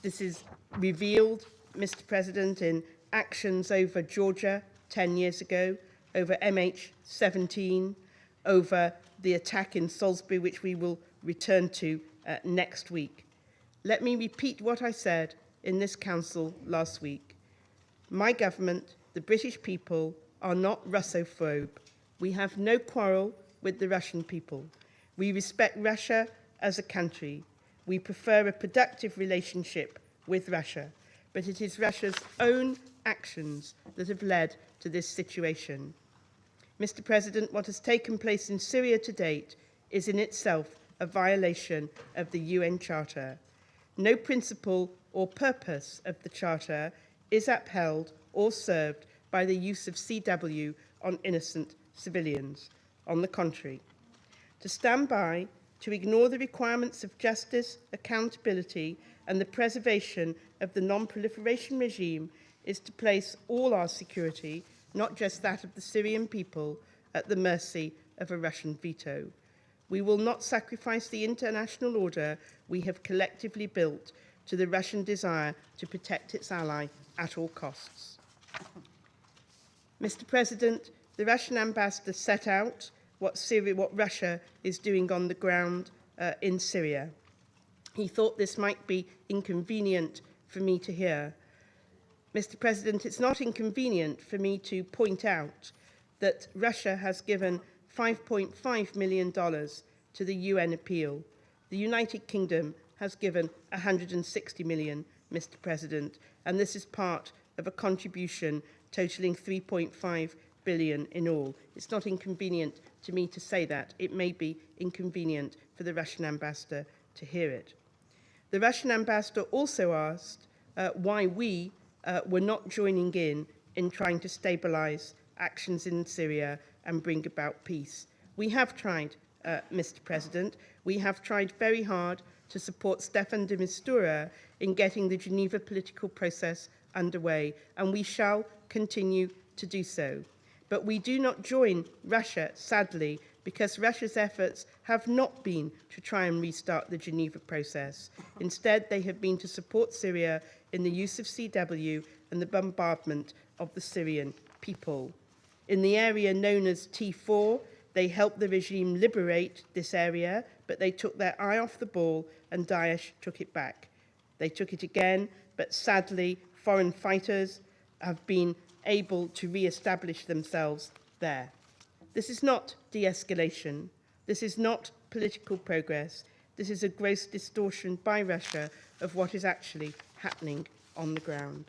This is revealed, Mr. President, in actions over Georgia 10 years ago, over MH17, over the attack in Salisbury, which we will return to next week. Let me repeat what I said in this Council last week. My government, the British people, are not Russophobe. We have no quarrel with the Russian people. We respect Russia as a country. We prefer a productive relationship with Russia, but it is Russia's own actions that have led to this situation. Mr. President, what has taken place in Syria to date is in itself a violation of the UN Charter. No principle or purpose of the Charter is upheld or served by the use of CW on innocent civilians. On the contrary, to stand by, to ignore the requirements of justice, accountability, and the preservation of the non-proliferation regime is to place all our security, not just that of the Syrian people, at the mercy of a Russian veto. We will not sacrifice the international order we have collectively built to the Russian desire to protect its ally at all costs. Mr. President, the Russian ambassador set out what Russia is doing on the ground in Syria. He thought this might be inconvenient for me to hear. Mr. President, it's not inconvenient for me to point out that Russia has given $5.5 million to the UN appeal. The United Kingdom has given $160 million, Mr. President, and this is part of a contribution totaling $3.5 billion in all. It's not inconvenient to me to say that. It may be inconvenient for the Russian ambassador to hear it. The Russian ambassador also asked why we were not joining in trying to stabilize actions in Syria and bring about peace. We have tried, Mr. President. We have tried very hard to support Stefan de Mistura in getting the Geneva political process underway, and we shall continue to do so. But we do not join Russia, sadly, because Russia's efforts have not been to try and restart the Geneva process. Instead, they have been to support Syria in the use of CW and the bombardment of the Syrian people. In the area known as T4, they helped the regime liberate this area, but they took their eye off the ball and Daesh took it back. They took it again, but sadly, foreign fighters have been able to re-establish themselves there. This is not de-escalation. This is not political progress. This is a gross distortion by Russia of what is actually happening on the ground.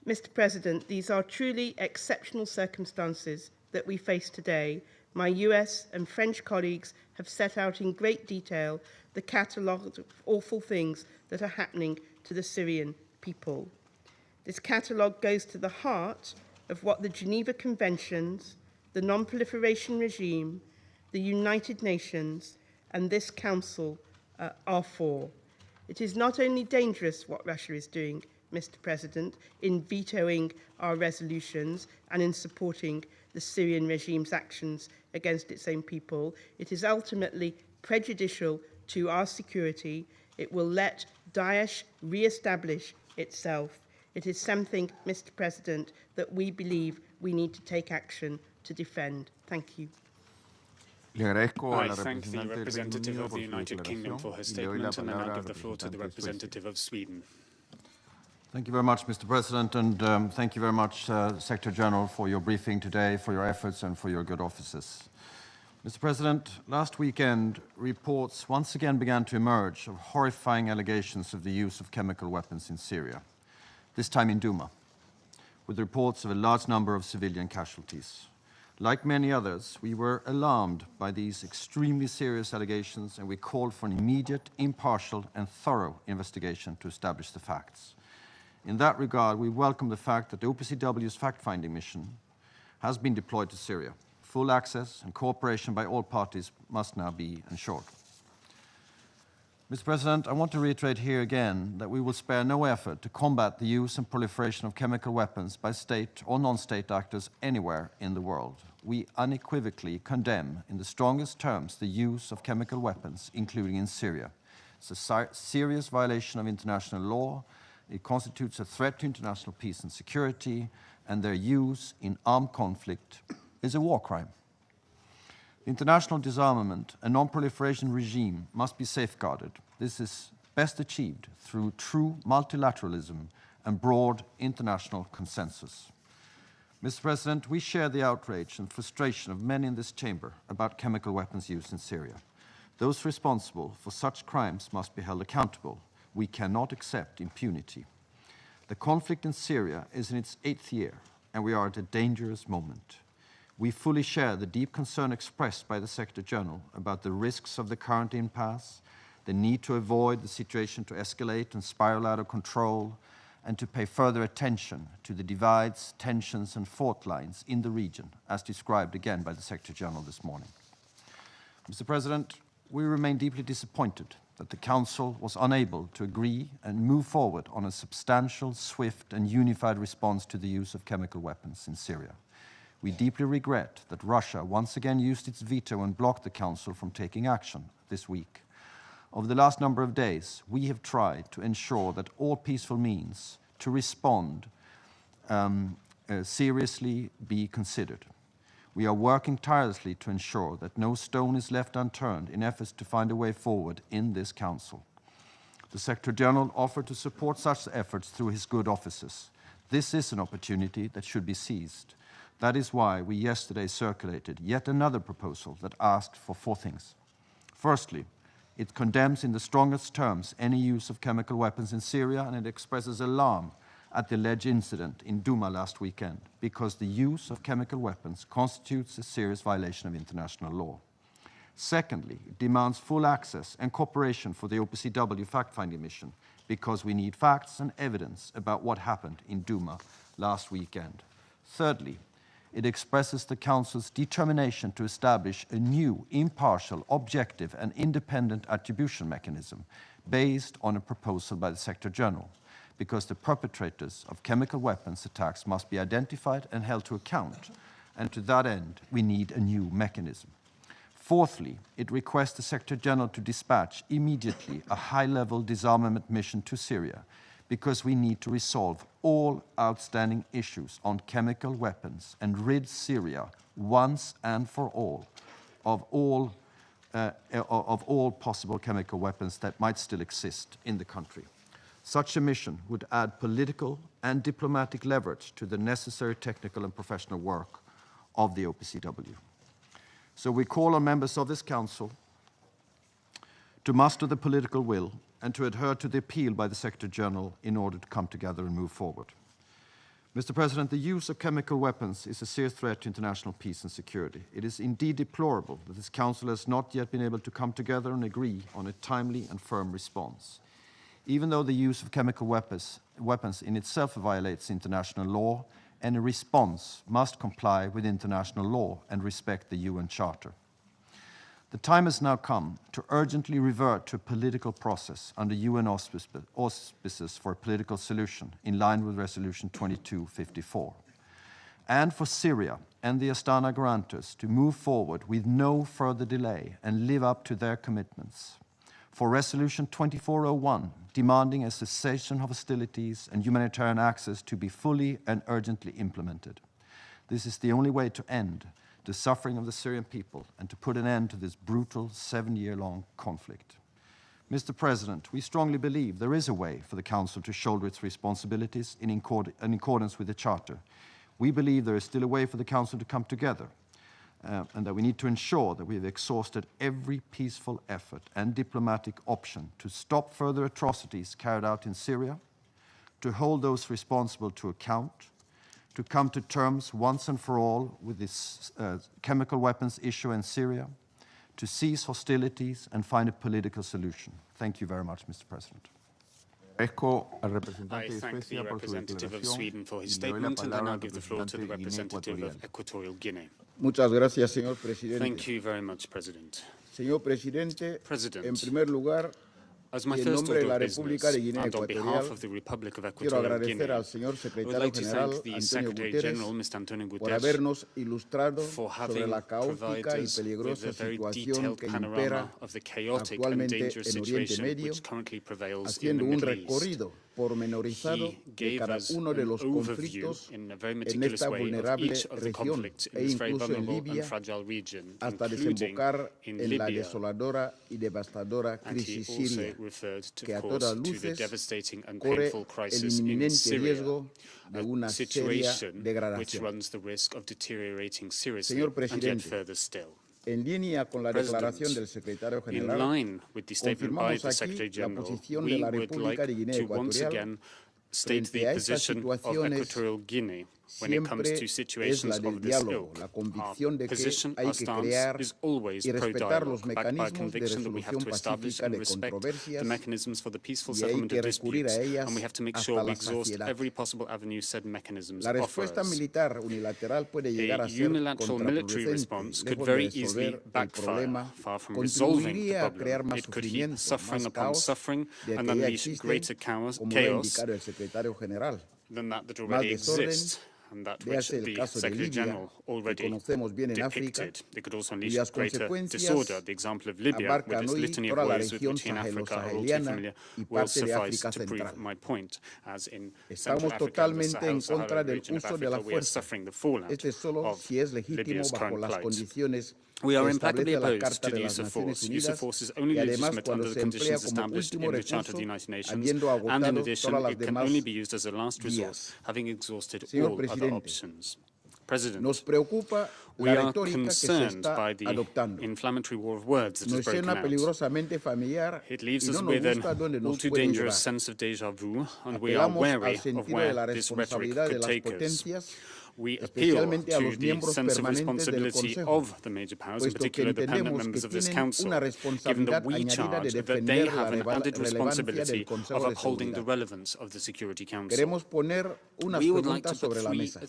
Mr. President, these are truly exceptional circumstances that we face today. My US and French colleagues have set out in great detail the catalogue of awful things that are happening to the Syrian people. This catalogue goes to the heart of what the Geneva Conventions, the Non-Proliferation Regime, the United Nations, and this Council are for. It is not only dangerous what Russia is doing, Mr. President, in vetoing our resolutions and in supporting the Syrian regime's actions against its own people, it is ultimately prejudicial to our security. It will let Daesh re-establish itself. It is something, Mr. President, that we believe we need to take action to defend. Thank you. Le agradezco a I la thank the representative Unido of the por su United Kingdom for her declaración y le doy la statement, and I now palabra give al the floor to the representative of Sweden. Thank you very much, Mr. President, and thank you very much, Secretary General, for your briefing today, for your efforts, and for your good offices. Mr. President, last weekend, reports once again began to emerge of horrifying allegations of the use of chemical weapons in Syria, this time in Douma, with reports of a large number of civilian casualties. Like many others, we were alarmed by these extremely serious allegations, and we called for an immediate, impartial, and thorough investigation to establish the facts. In that regard, we welcome the fact that the OPCW's fact-finding mission has been deployed to Syria. Full access and cooperation by all parties must now be ensured. Mr. President, I want to reiterate here again that we will spare no effort to combat the use and proliferation of chemical weapons by state or non-state actors anywhere in the world. We unequivocally condemn in the strongest terms the use of chemical weapons, including in Syria. It's a serious violation of international law. It constitutes a threat to international peace and security, and their use in armed conflict is a war crime. The international disarmament and non-proliferation regime must be safeguarded. This is best achieved through true multilateralism and broad international consensus. Mr. President, we share the outrage and frustration of many in this chamber about chemical weapons use in Syria. Those responsible for such crimes must be held accountable. We cannot accept impunity. The conflict in Syria is in its 8th year, and we are at a dangerous moment. We fully share the deep concern expressed by the Secretary General about the risks of the current impasse, the need to avoid the situation to escalate and spiral out of control, and to pay further attention to the divides, tensions, and fault lines in the region, as described again by the Secretary General this morning. Mr. President, we remain deeply disappointed that the Council was unable to agree and move forward on a substantial, swift, and unified response to the use of chemical weapons in Syria. We deeply regret that Russia once again used its veto and blocked the Council from taking action this week. Over the last number of days, we have tried to ensure that all peaceful means to respond seriously be considered. We are working tirelessly to ensure that no stone is left unturned in efforts to find a way forward in this Council. The Secretary General offered to support such efforts through his good offices. This is an opportunity that should be seized. That is why we yesterday circulated yet another proposal that asked for 4 things. Firstly, it condemns in the strongest terms any use of chemical weapons in Syria, and it expresses alarm at the alleged incident in Douma last weekend, because the use of chemical weapons constitutes a serious violation of international law. Secondly, it demands full access and cooperation for the OPCW fact-finding mission, because we need facts and evidence about what happened in Douma last weekend. Thirdly, it expresses the Council's determination to establish a new, impartial, objective, and independent attribution mechanism based on a proposal by the Secretary General, because the perpetrators of chemical weapons attacks must be identified and held to account, and to that end, we need a new mechanism. Fourthly, it requests the Secretary General to dispatch immediately a high-level disarmament mission to Syria, because we need to resolve all outstanding issues on chemical weapons and rid Syria once and for all of all possible chemical weapons that might still exist in the country. Such a mission would add political and diplomatic leverage to the necessary technical and professional work of the OPCW. So we call on members of this Council to muster the political will and to adhere to the appeal by the Secretary General in order to come together and move forward. Mr. President, the use of chemical weapons is a serious threat to international peace and security. It is indeed deplorable that this Council has not yet been able to come together and agree on a timely and firm response. Even though the use of chemical weapons in itself violates international law, any response must comply with international law and respect the UN Charter. The time has now come to urgently revert to a political process under UN auspices for a political solution in line with Resolution 2254. And for Syria and the Astana guarantors to move forward with no further delay and live up to their commitments. For Resolution 2401, demanding a cessation of hostilities and humanitarian access to be fully and urgently implemented. This is the only way to end the suffering of the Syrian people and to put an end to this brutal 7-year-long conflict. Mr. President, we strongly believe there is a way for the Council to shoulder its responsibilities in accordance with the Charter. We believe there is still a way for the Council to come together and that we need to ensure that we have exhausted every peaceful effort and diplomatic option to stop further atrocities carried out in Syria, to hold those responsible to account, to come to terms once and for all with this chemical weapons issue in Syria, to cease hostilities and find a political solution. Thank you very much, Mr. President. I thank the representative of Sweden for his statement, and I now give the floor to the representative of Equatorial Guinea. Muchas gracias, señor presidente. Thank you very much, President. Señor presidente, President, en primer lugar, as my y en first nombre de order la of República business, de Guinea and on Ecuatorial, behalf of the Republic of quiero Equatorial agradecer Guinea, al señor I would secretario like to general, thank the Antonio Secretary Guterres, General, Mr. Antonio por Guterres, habernos ilustrado for sobre having la caótica provided y us with a peligrosa very situación detailed que panorama impera of the chaotic and actualmente dangerous en Oriente situation Medio, which currently prevails in haciendo the un Middle East. recorrido pormenorizado He de gave cada us uno de an los overview conflictos in a very en meticulous esta way of vulnerable each of the región conflicts in e this very incluso en vulnerable Libia, and fragile region, hasta including desembocar in en la Libya. desoladora y devastadora And he crisis also siria, referred, to, que of a course, todas to the luces devastating and corre painful el crisis in inminente Syria, riesgo de a una seria situation which degradación. runs the risk of deteriorating seriously Señor and yet presidente, further still. En línea con la declaración del secretario In general, line with the statement by confirmamos the aquí Secretary la General, posición we de la would República like de Guinea to once Ecuatorial again state frente the a estas position of situaciones Equatorial Guinea when it comes siempre to es situations la del of this diálogo, ilk. la Our convicción de que position, hay our que stance crear is always y respetar los pro-dialogue, backed by mecanismos de conviction that we have resolución to establish pacífica and de respect the controversias mechanisms for the peaceful y hay settlement que of recurrir disputes, a ellas and we have to make hasta sure we la exhaust saciedad. every possible avenue said mechanisms La offer respuesta us. militar unilateral puede llegar A a ser unilateral military contraproducente, response could lejos de very resolver easily el backfire, problema, far from resolving the contribuiría a crear problem. más It could heap sufrimiento, suffering más upon caos suffering del and que ya unleash existe, greater chaos como lo ha indicado el secretario general. than that Más already desorden, exists, and that which véase el the caso de Secretary Libia, General que already conocemos bien en África, depicted. They could also unleash cuyas greater consecuencias disorder. The example of Libya, with abarcan its hoy litany of toda la woes with región which in Africa are all too sahelo-saheliana familiar, y will parte de suffice África to prove Central. my point. As in Central Estamos Africa and the totalmente en Sahel-Saharan contra del region of uso de Africa, la we are fuerza. suffering the fallout Este solo of si es legítimo Libya's bajo current las plight. condiciones We are que implacably establece la opposed Carta to de the las use of Naciones force. Use of Unidas force is y only además legitimate cuando under the se emplea conditions como established último in the Charter of recurso, the United Nations, habiendo and in agotado addition, todas las it can demás only be used as a last resort, vías. having exhausted Señor all other presidente, options. President, nos preocupa we la are retórica que se concerned está by the adoptando. inflammatory war of words that Nos has broken suena out. peligrosamente familiar It leaves y no us nos with an gusta dónde all nos too puede dangerous llevar. sense of déjà vu, and we are Apelamos wary al of sentido de where la this rhetoric responsabilidad de could las take us. potencias, We appeal especialmente a to los the miembros sense of permanentes del responsibility Consejo, of the major powers, in puesto que particular the permanent entendemos que members of this tienen council, una given that responsabilidad we añadida de charge that they defender la have an added relevancia del responsibility of Consejo de upholding the Seguridad. relevance of the Security Council. Queremos poner unas We would like preguntas to put sobre la mesa.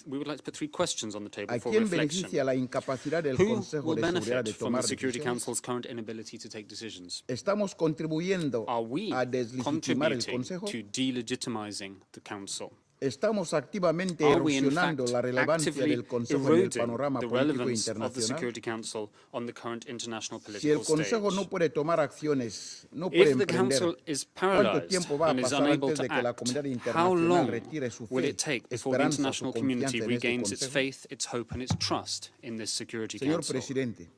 three questions on the table ¿A for quién reflection. beneficia la incapacidad del Who Consejo will de Seguridad benefit de from the tomar Security decisiones? Council's current inability to take decisions? ¿Estamos contribuyendo Are we a deslegitimar el contributing Consejo? to delegitimizing the Council? ¿Estamos activamente Are we in erosionando fact la relevancia actively del Consejo en el eroding panorama the político relevance of the internacional? Security Council on the current international Si el political Consejo stage? no puede tomar acciones, no puede If the emprender, Council is ¿cuánto paralyzed tiempo va a and is pasar unable antes to de que la act, comunidad how internacional long retire su will fe, it take before the esperanza, su international community confianza en este regains its Consejo? faith, its hope, and its trust in this Security Señor Council? Presidente,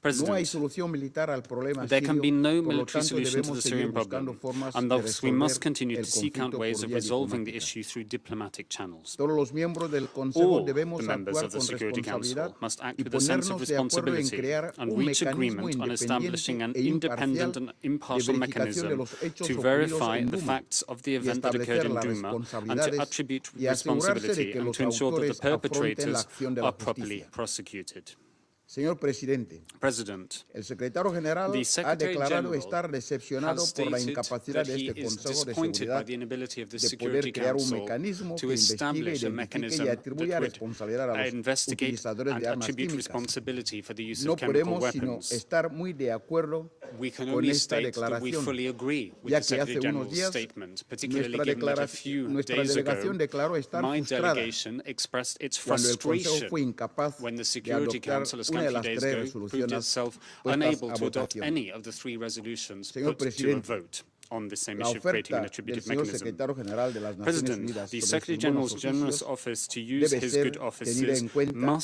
no hay President, solución militar al problema there can sirio, be no por lo military tanto solution to debemos the seguir Syrian buscando problem, formas and de thus we must resolver continue el to seek out conflicto ways por of vía resolving the diplomática. issue through diplomatic channels. Todos los miembros del Consejo All debemos the members actuar of the con Security responsabilidad Council must act y with a sense of ponernos de acuerdo en responsibility crear and un reach mecanismo agreement on establishing an independiente e independent imparcial and impartial de verificación de mechanism los hechos to ocurridos verify en the Duma facts of the y event that occurred establecer in las Duma and to responsabilidades attribute y asegurarse de responsibility que and los to ensure that the autores afronten la perpetrators acción de are la properly justicia. prosecuted. Señor Presidente, el secretario general ha declarado estar decepcionado por la incapacidad de este Consejo de Seguridad de poder crear un mecanismo que investigue, identifique y atribuya responsabilidad a los utilizadores de armas químicas. No podemos sino estar muy de acuerdo con esta declaración, ya que hace unos días nuestra delegación declaró estar frustrada cuando el Consejo fue incapaz de adoptar una de las tres resoluciones puestas a votación. Señor Presidente, la oferta del señor secretario general de las Naciones Unidas sobre sus buenos oficios debe ser tenida en cuenta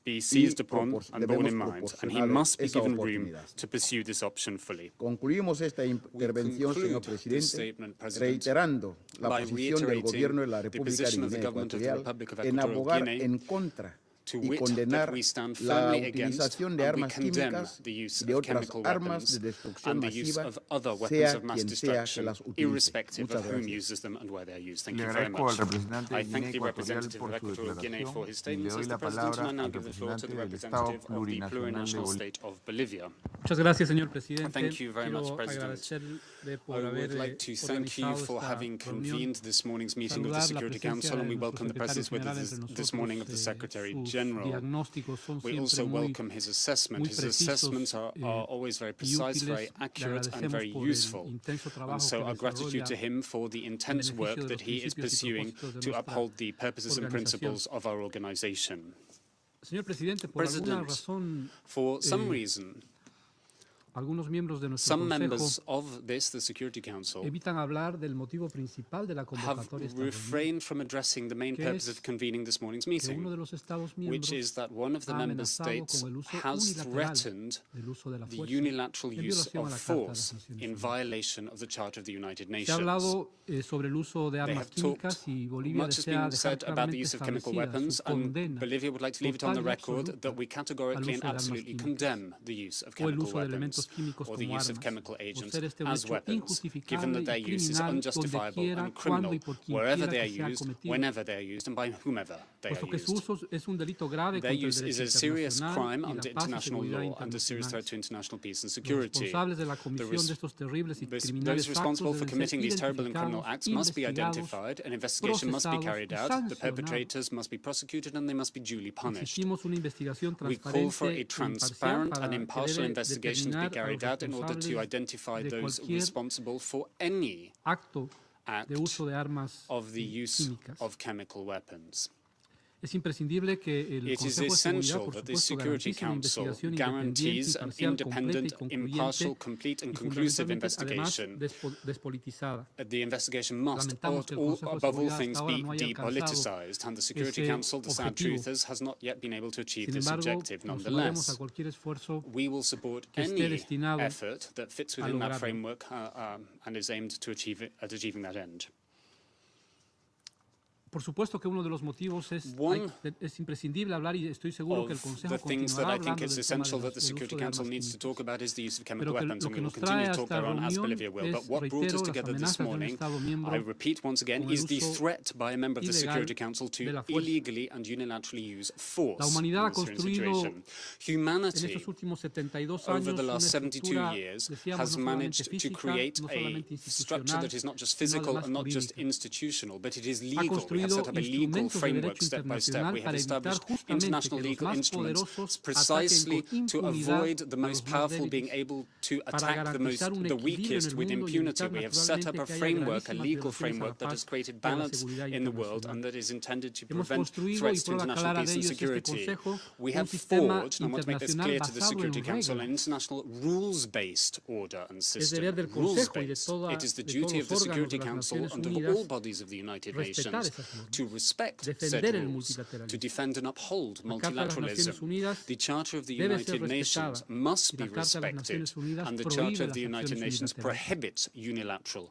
be seized upon and borne in mind, and he must be given room to pursue this option fully. Concluimos esta intervención, señor Presidente, reiterando la posición del Gobierno de la República de Guinea Ecuatorial en abogar en contra y condenar la utilización de armas químicas y de otras armas de destrucción masiva, sea quien sea que las utilice. Muchas gracias. Le agradezco al representante de Guinea Ecuatorial por su declaración y le doy la palabra al representante del Estado Plurinacional de Bolivia. Muchas gracias, señor presidente. Thank you very much, President. I would like to thank you for having convened this morning's meeting of the Security Council, and we welcome the presence with us this morning of the Secretary General. We also welcome his assessment. His assessments are always very precise, very accurate, and very useful. And so our gratitude to him for the intense work that he is pursuing to uphold the purposes and principles of our organization. President, for some reason, some members of the Security Council have refrained from addressing the main purpose of convening this morning's meeting, which is that one of the member states has threatened the unilateral use of force in violation of the Charter of the United Nations. They have talked, much has been said about the use of chemical weapons, and Bolivia would like to leave it on the record that we categorically and absolutely condemn the use of chemical weapons or the use of chemical agents as weapons, given that their use is unjustifiable and criminal wherever they are used, whenever they are used, and by whomever they are used. Their use is a serious crime under international law and a serious threat to international peace and security. Those responsible for committing these terrible and criminal acts must be identified, an investigation must be carried out, the perpetrators must be prosecuted, and they must be duly punished. We call for a transparent and impartial investigation to be carried out in order to identify those responsible for any act of the use of chemical weapons. It is essential that the Security Council guarantees an independent, impartial, complete and conclusive investigation. The investigation must, above all things, be depoliticized, and the Security Council, the sad truth is, has not yet been able to achieve this objective. Nonetheless, we will support any effort that fits within that framework and is aimed at achieving that end. Por supuesto que uno de los motivos es imprescindible hablar y estoy seguro que el Consejo continuará hablando del tema de the Security Council needs to talk about is the use of chemical weapons, and we will continue to talk thereon as Bolivia will. But what brought us together this morning, I repeat once again, is the threat by a member of the Security Council to illegally and unilaterally use force in the Syrian situation. Humanity, over the last 72 years, has managed to create a structure that is not just physical and not just institutional, but it is legal. We have set up a legal framework step by step. We have established international legal instruments precisely to avoid the most powerful being able to attack the weakest with impunity. We have set up a framework, a legal framework that has created balance in the world and that is intended to prevent threats to international peace and security. We have forged, and I want to make this clear to the Security Council, an international rules-based order and system. Rules-based. It is the duty of the Security Council and of all bodies of the United Nations to respect said rules, to defend and uphold multilateralism. The Charter of the United Nations must be respected, and the Charter of the United Nations prohibits unilateral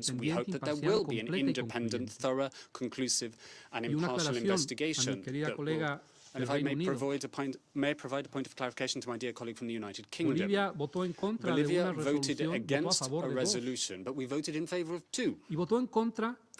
elections. We hope that there will be an independent, thorough, conclusive and impartial investigation. And if I may provide a point of clarification to my dear colleague from the United Kingdom. Bolivia voted against a resolution, but we voted in favor of two.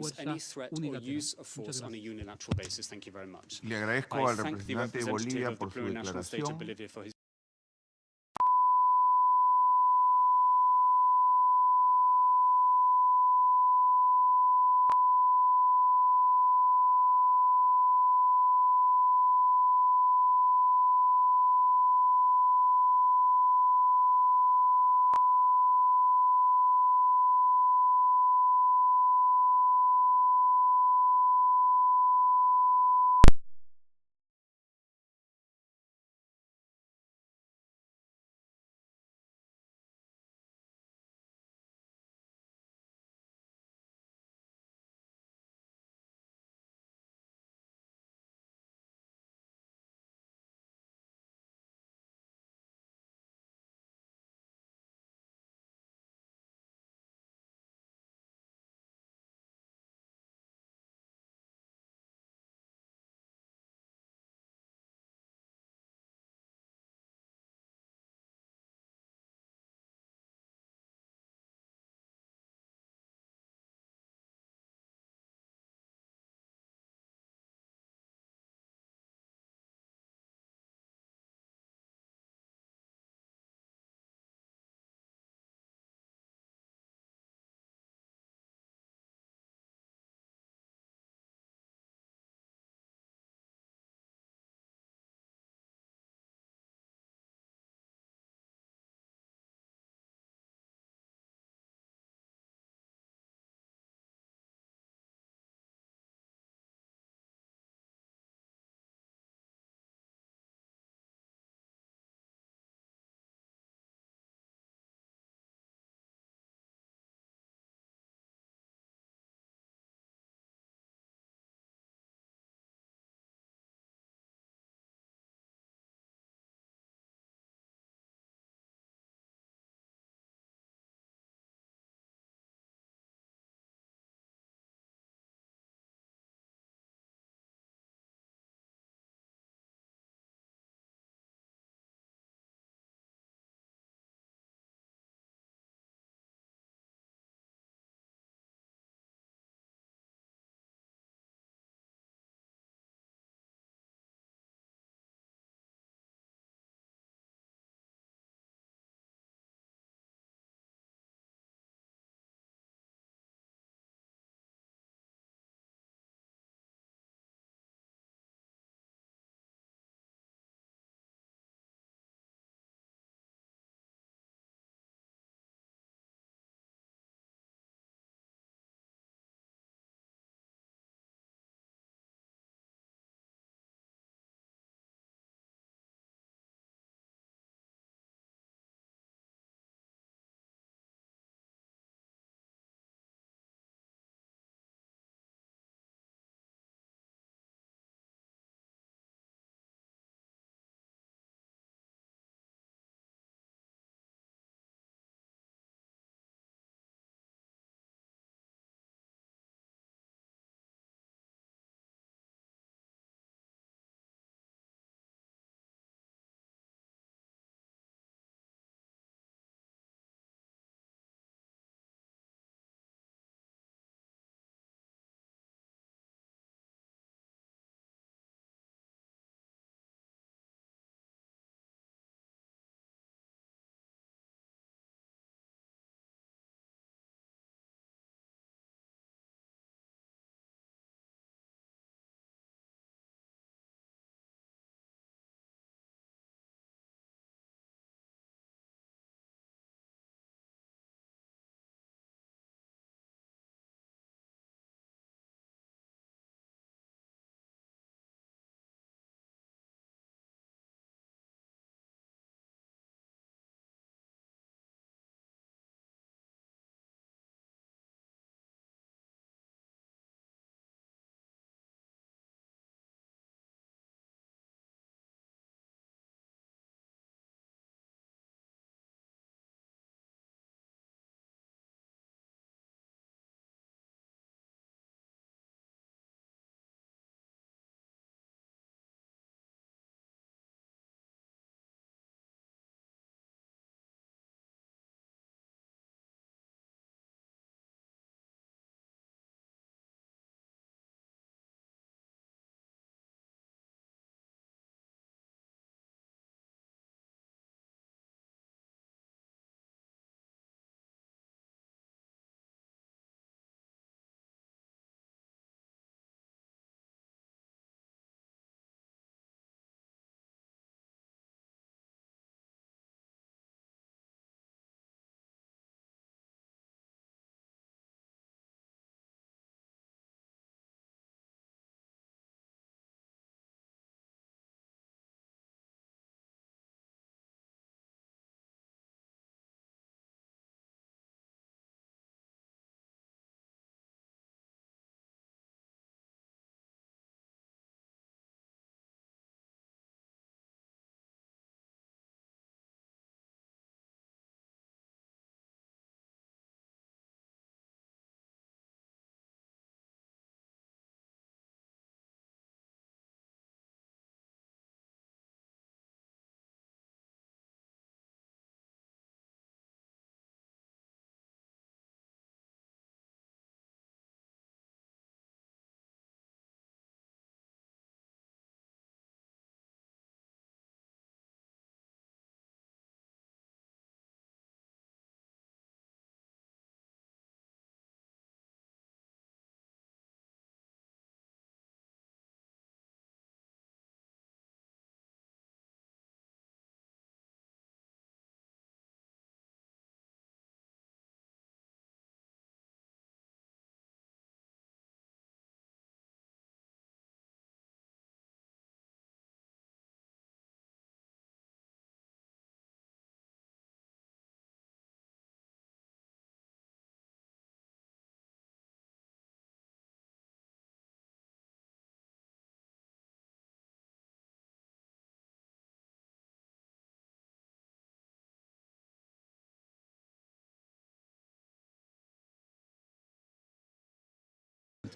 condemns any threat or use of force on a unilateral basis. Thank you very much. Le agradezco I al thank the representante de representative Bolivia of the por su plurinational state of declaración. Bolivia for his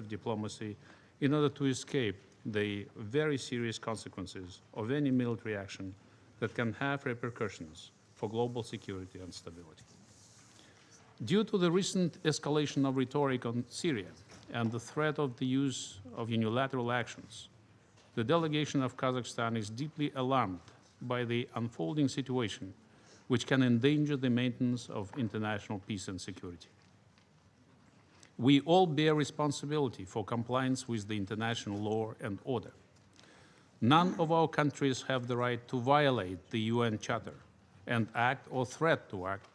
of diplomacy in order to escape the very serious consequences of any military action that can have repercussions for global security and stability. Due to the recent escalation of rhetoric on Syria and the threat of the use of unilateral actions, the delegation of Kazakhstan is deeply alarmed by the unfolding situation, which can endanger the maintenance of international peace and security. We all bear responsibility for compliance with the international law and order. None of our countries have the right to violate the UN Charter and act or threat to act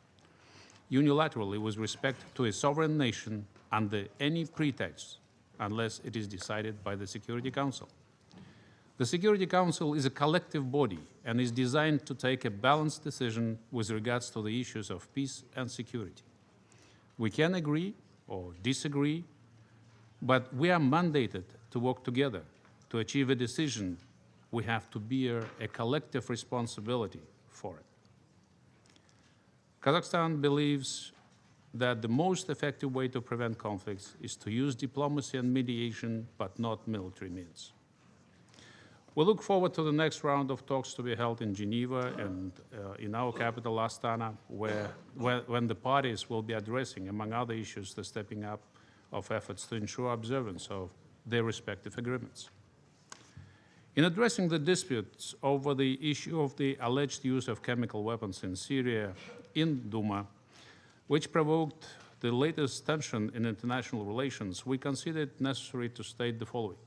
unilaterally with respect to a sovereign nation under any pretext, unless it is decided by the Security Council. The Security Council is a collective body and is designed to take a balanced decision with regards to the issues of peace and security. We can agree or disagree, but we are mandated to work together to achieve a decision. We have to bear a collective responsibility for it. Kazakhstan believes that the most effective way to prevent conflicts is to use diplomacy and mediation, but not military means. We look forward to the next round of talks to be held in Geneva and in our capital, Astana, when the parties will be addressing, among other issues, the stepping up of efforts to ensure observance of their respective agreements. In addressing the disputes over the issue of the alleged use of chemical weapons in Syria in Duma, which provoked the latest tension in international relations, we consider it necessary to state the following.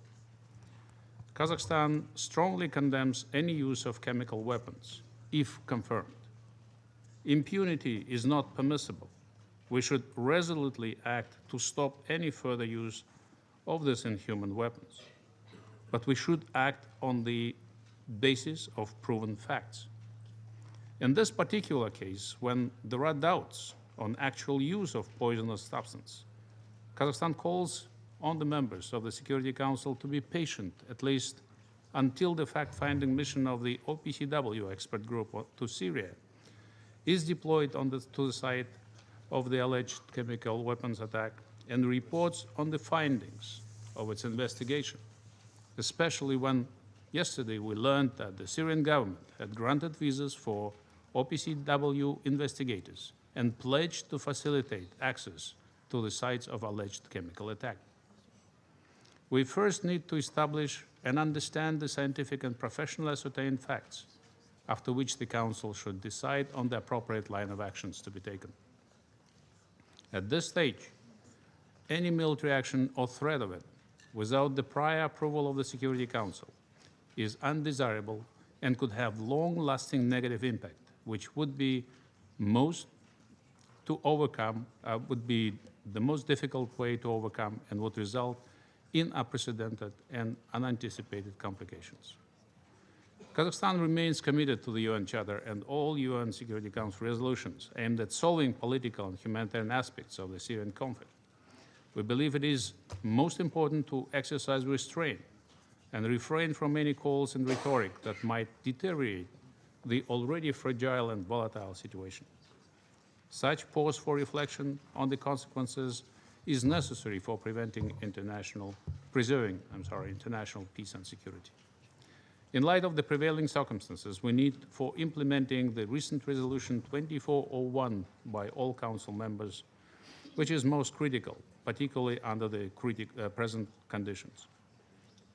Kazakhstan strongly condemns any use of chemical weapons, if confirmed. Impunity is not permissible. We should resolutely act to stop any further use of these inhuman weapons. But we should act on the basis of proven facts. In this particular case, when there are doubts on actual use of poisonous substance, Kazakhstan calls on the members of the Security Council to be patient, at least until the fact-finding mission of the OPCW expert group to Syria is deployed to the site of the alleged chemical weapons attack and reports on the findings of its investigation, especially when yesterday we learned that the Syrian government had granted visas for OPCW investigators and pledged to facilitate access to the sites of alleged chemical attack. We first need to establish and understand the scientific and professional ascertained facts, after which the Council should decide on the appropriate line of actions to be taken. At this stage, any military action or threat of it without the prior approval of the Security Council is undesirable and could have long-lasting negative impact, which would be the most difficult way to overcome and would result in unprecedented and unanticipated complications. Kazakhstan remains committed to the UN Charter and all UN Security Council resolutions aimed at solving political and humanitarian aspects of the Syrian conflict. We believe it is most important to exercise restraint and refrain from any calls and rhetoric that might deteriorate the already fragile and volatile situation. Such pause for reflection on the consequences is necessary for preserving international peace and security. In light of the prevailing circumstances, we need for implementing the recent resolution 2401 by all Council members, which is most critical, particularly under the present conditions.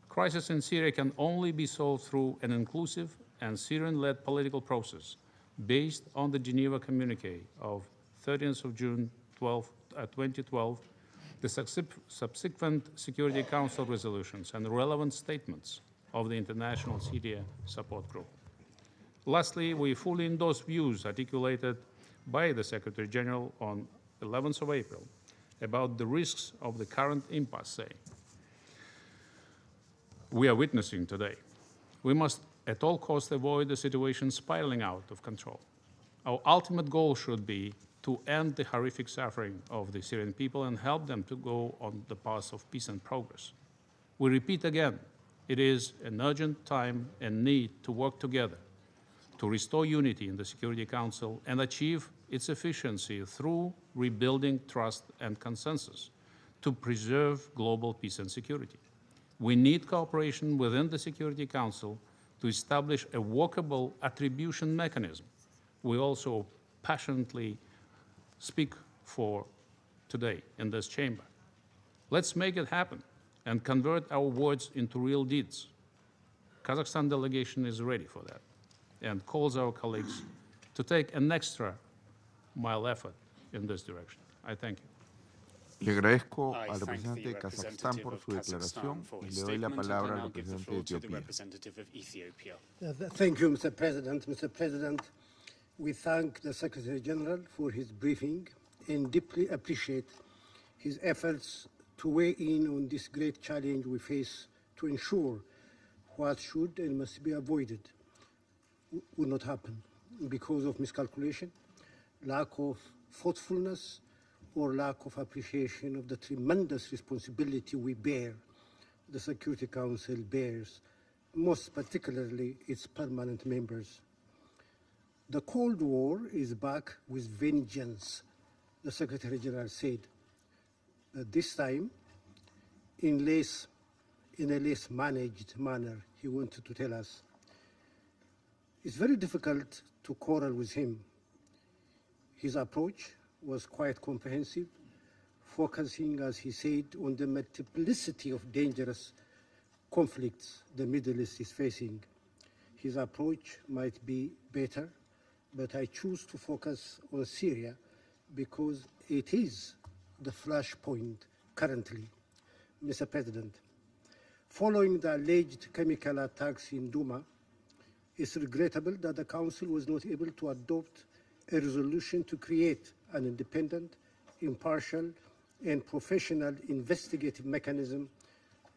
Crisis in Syria can only be solved through an inclusive and Syrian-led political process based on the Geneva Communique of 13th of June 2012, the subsequent Security Council resolutions and relevant statements of the International Syria Support Group. Lastly, we fully endorse views articulated by the Secretary General on 11th of April about the risks of the current impasse we are witnessing today. We must at all costs avoid the situation spiraling out of control. Our ultimate goal should be to end the horrific suffering of the Syrian people and help them to go on the path of peace and progress. We repeat again, it is an urgent time and need to work together to restore unity in the Security Council and achieve its efficiency through rebuilding trust and consensus, to preserve global peace and security. We need cooperation within the Security Council to establish a workable attribution mechanism we also passionately speak for today in this chamber. Let's make it happen and convert our words into real deeds. Kazakhstan delegation is ready for that and calls our colleagues to take an extra mile effort in this direction. I thank you. Le agradezco al representante de Kazajstán por su declaración y le doy la palabra al representante de Etiopía. Thank you, Mr. President. Mr. President, we thank the Secretary General for his briefing and deeply appreciate his efforts to weigh in on this great challenge we face to ensure what should and must be avoided will not happen because of miscalculation, lack of thoughtfulness, or lack of appreciation of the tremendous responsibility we bear, the Security Council bears, most particularly its permanent members. The Cold War is back with vengeance, the Secretary General said. This time, in a less managed manner, he wanted to tell us. It's very difficult to quarrel with him. His approach was quite comprehensive, focusing, as he said, on the multiplicity of dangerous conflicts the Middle East is facing. His approach might be better, but I choose to focus on Syria because it is the flashpoint currently. Mr. President, following the alleged chemical attacks in Douma, it's regrettable that the Council was not able to adopt a resolution to create an independent, impartial, and professional investigative mechanism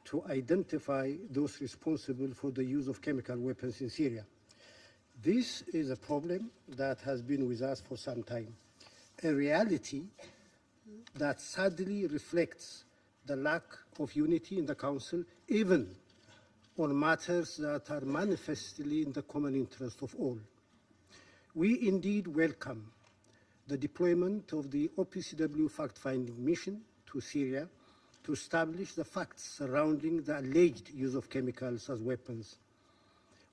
to identify those responsible for the use of chemical weapons in Syria. This is a problem that has been with us for some time, a reality that sadly reflects the lack of unity in the Council, even on matters that are manifestly in the common interest of all. We indeed welcome the deployment of the OPCW fact-finding mission to Syria to establish the facts surrounding the alleged use of chemicals as weapons.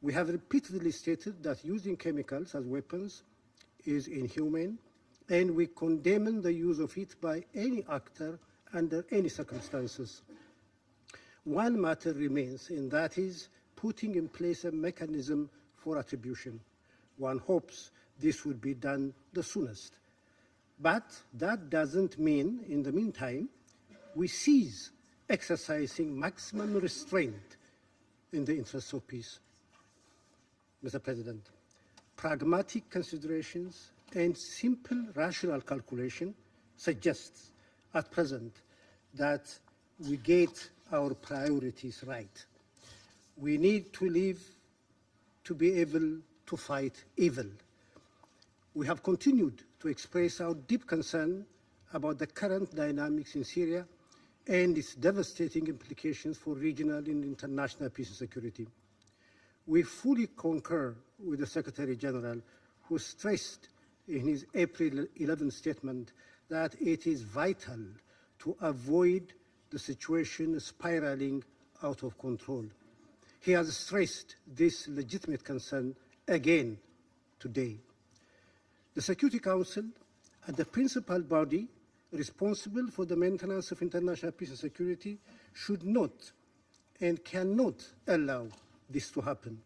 We have repeatedly stated that using chemicals as weapons is inhumane, and we condemn the use of it by any actor under any circumstances. One matter remains, and that is putting in place a mechanism for attribution. One hopes this would be done the soonest. But that doesn't mean, in the meantime, we cease exercising maximum restraint in the interests of peace. Mr. President, pragmatic considerations and simple rational calculation suggests at present that we get our priorities right. We need to live to be able to fight evil. We have continued to express our deep concern about the current dynamics in Syria and its devastating implications for regional and international peace and security. We fully concur with the Secretary General, who stressed in his April 11 statement that it is vital to avoid the situation spiraling out of control. He has stressed this legitimate concern again today. The Security Council, as the principal body responsible for the maintenance of international peace and security, should not and cannot allow this to happen.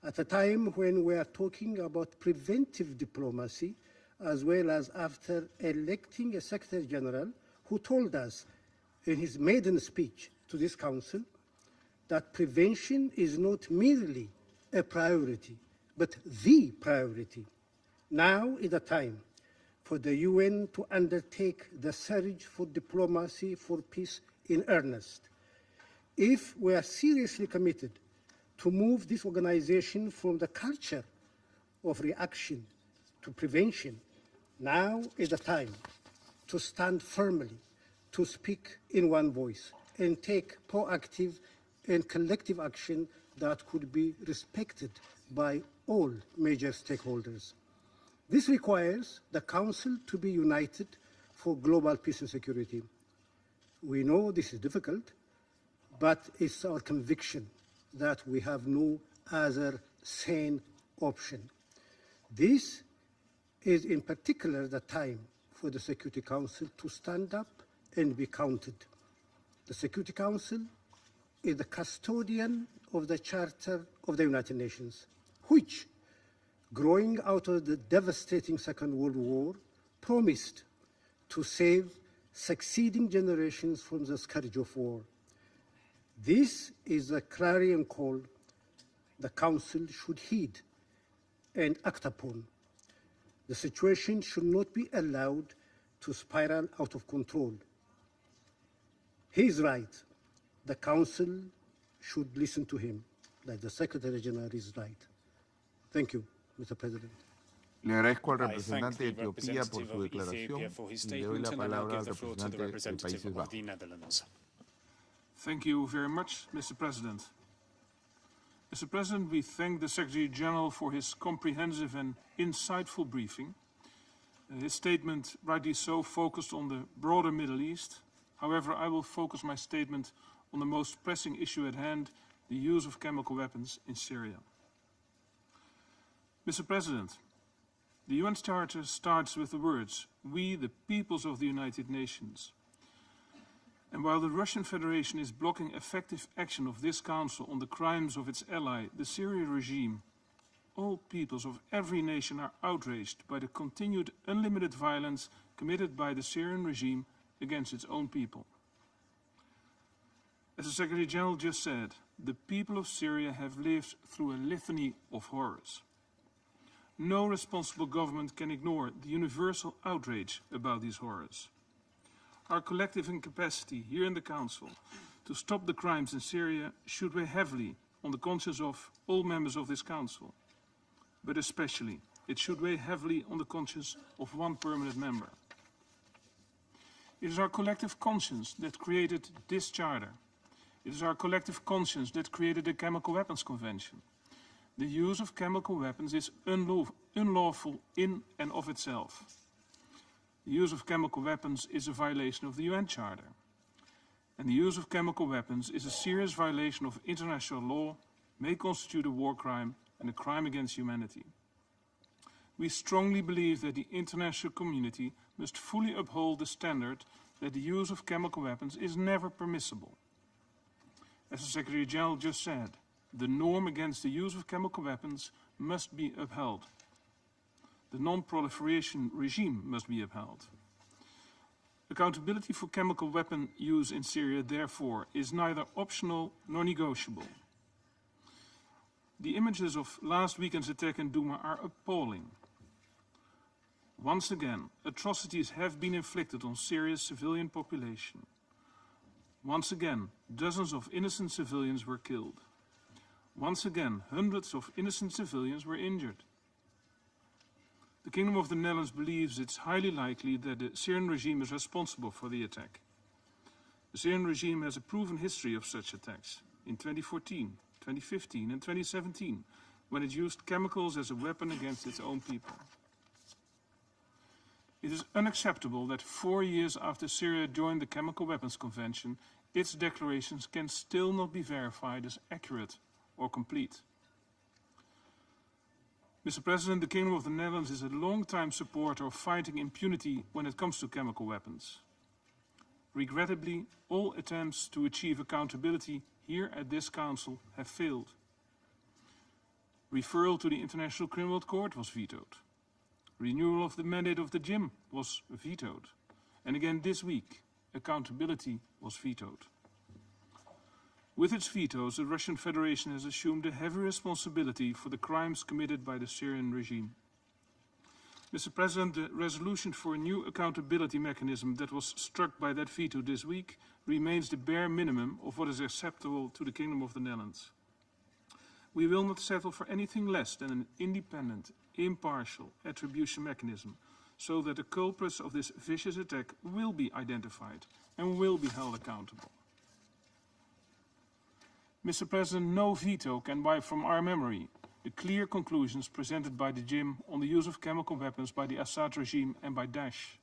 At a time when we are talking about preventive diplomacy, as well as after electing a Secretary General who told us in his maiden speech to this Council that prevention is not merely a priority, but the priority. Now is the time for the UN to undertake the search for diplomacy for peace in earnest. If we are seriously committed to move this organization from the culture of reaction to prevention, now is the time to stand firmly, to speak in one voice, and take proactive and collective action that could be respected by all major stakeholders. This requires the Council to be united for global peace and security. We know this is difficult, but it's our conviction that we have no other sane option. This is in particular the time for the Security Council to stand up and be counted. The Security Council is the custodian of the Charter of the United Nations, which, growing out of the devastating Second World War, promised to save succeeding generations from the scourge of war. This is the clarion call the Council should heed and act upon. The situation should not be allowed to spiral out of control. He is right. The Council should listen to him, like the Secretary General is right. Thank you, Mr. President. Le agradezco al representante de Etiopía por su declaración y le doy la palabra al representante de Países Bajos. Thank you very much, Mr. President. Mr. President, we thank the Secretary General for his comprehensive and insightful briefing. His statement, rightly so, focused on the broader Middle East. However, I will focus my statement on the most pressing issue at hand, the use of chemical weapons in Syria. Mr. President, the UN Charter starts with the words, "We, the peoples of the United Nations." And while the Russian Federation is blocking effective action of this Council on the crimes of its ally, the Syrian regime, all peoples of every nation are outraged by the continued unlimited violence committed by the Syrian regime against its own people. As the Secretary General just said, the people of Syria have lived through a litany of horrors. No responsible government can ignore the universal outrage about these horrors. Our collective incapacity here in the Council to stop the crimes in Syria should weigh heavily on the conscience of all members of this Council. But especially, it should weigh heavily on the conscience of one permanent member. It is our collective conscience that created this Charter. It is our collective conscience that created the Chemical Weapons Convention. The use of chemical weapons is unlawful in and of itself. The use of chemical weapons is a violation of the UN Charter. And the use of chemical weapons is a serious violation of international law, may constitute a war crime and a crime against humanity. We strongly believe that the international community must fully uphold the standard that the use of chemical weapons is never permissible. As the Secretary General just said, the norm against the use of chemical weapons must be upheld. The non-proliferation regime must be upheld. Accountability for chemical weapon use in Syria, therefore, is neither optional nor negotiable. The images of last weekend's attack in Douma are appalling. Once again, atrocities have been inflicted on Syria's civilian population. Once again, dozens of innocent civilians were killed. Once again, hundreds of innocent civilians were injured. The Kingdom of the Netherlands believes it's highly likely that the Syrian regime is responsible for the attack. The Syrian regime has a proven history of such attacks in 2014, 2015 and 2017, when it used chemicals as a weapon against its own people. It is unacceptable that 4 years after Syria joined the Chemical Weapons Convention, its declarations can still not be verified as accurate or complete. Mr. President, the Kingdom of the Netherlands is a long-time supporter of fighting impunity when it comes to chemical weapons. Regrettably, all attempts to achieve accountability here at this Council have failed. Referral to the International Criminal Court was vetoed. Renewal of the mandate of the JIM was vetoed. And again this week, accountability was vetoed. With its vetoes, the Russian Federation has assumed a heavy responsibility for the crimes committed by the Syrian regime. Mr. President, the resolution for a new accountability mechanism that was struck by that veto this week remains the bare minimum of what is acceptable to the Kingdom of the Netherlands. We will not settle for anything less than an independent, impartial attribution mechanism so that the culprits of this vicious attack will be identified and will be held accountable. Mr. President, no veto can wipe from our memory the clear conclusions presented by the JIM on the use of chemical weapons by the Assad regime and by Daesh.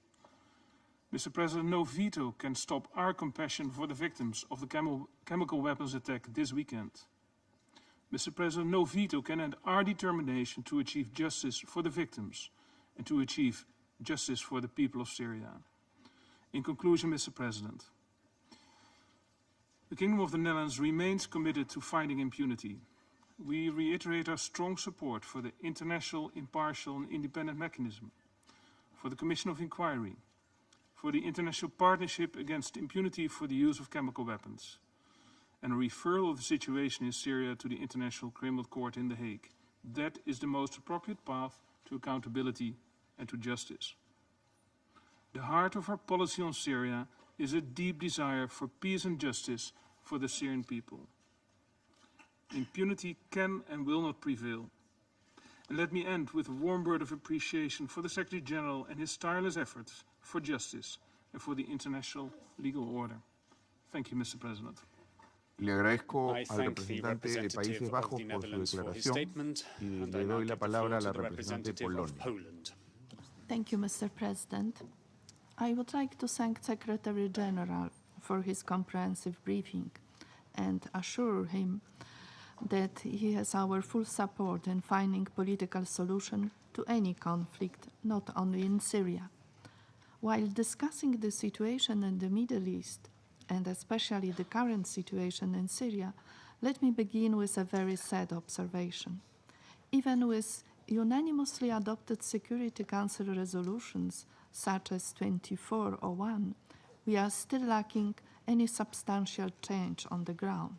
Mr. President, no veto can stop our compassion for the victims of the chemical weapons attack this weekend. Mr. President, no veto can end our determination to achieve justice for the victims and to achieve justice for the people of Syria. In conclusion, Mr. President, the Kingdom of the Netherlands remains committed to fighting impunity. We reiterate our strong support for the international, impartial and independent mechanism, for the Commission of Inquiry, for the international partnership against impunity for the use of chemical weapons, and a referral of the situation in Syria to the International Criminal Court in The Hague. That is the most appropriate path to accountability and to justice. The heart of our policy on Syria is a deep desire for peace and justice for the Syrian people. Impunity can and will not prevail. And let me end with a warm word of appreciation for the Secretary General and his tireless efforts for justice and for the international legal order. Thank you, Mr. President. Le agradezco al representante de Países Bajos por su declaración y le doy la palabra a la representante de Polonia. Thank you, Mr. President. I would like to thank Secretary General for his comprehensive briefing and assure him that he has our full support in finding political solution to any conflict, not only in Syria. While discussing the situation in the Middle East, and especially the current situation in Syria, let me begin with a very sad observation. Even with unanimously adopted Security Council resolutions, such as 2401, we are still lacking any substantial change on the ground.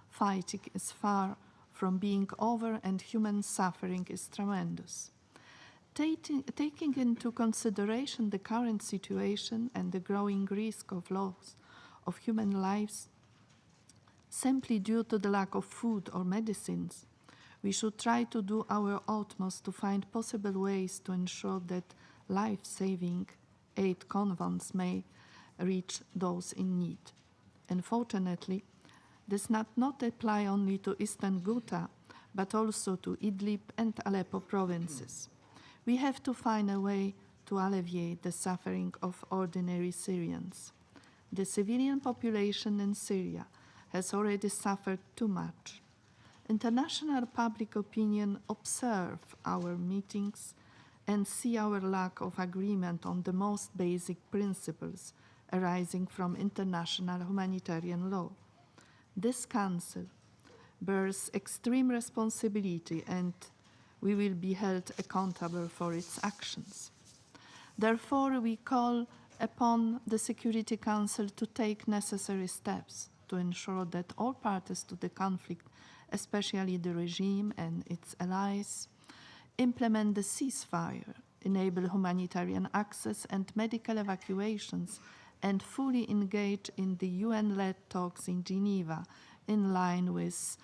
Fighting is far from being over and human suffering is tremendous. Taking into consideration the current situation and the growing risk of loss of human lives simply due to the lack of food or medicines, we should try to do our utmost to find possible ways to ensure that life-saving aid convoys may reach those in need. Unfortunately, this does not apply only to eastern Ghouta, but also to Idlib and Aleppo provinces. We have to find a way to alleviate the suffering of ordinary Syrians. The civilian population in Syria has already suffered too much. International public opinion observe our meetings and see our lack of agreement on the most basic principles arising from international humanitarian law. This Council bears extreme responsibility and we will be held accountable for its actions. Therefore, we call upon the Security Council to take necessary steps to ensure that all parties to the conflict, especially the regime and its allies, implement the ceasefire, enable humanitarian access and medical evacuations, and fully engage in the UN-led talks in Geneva in line with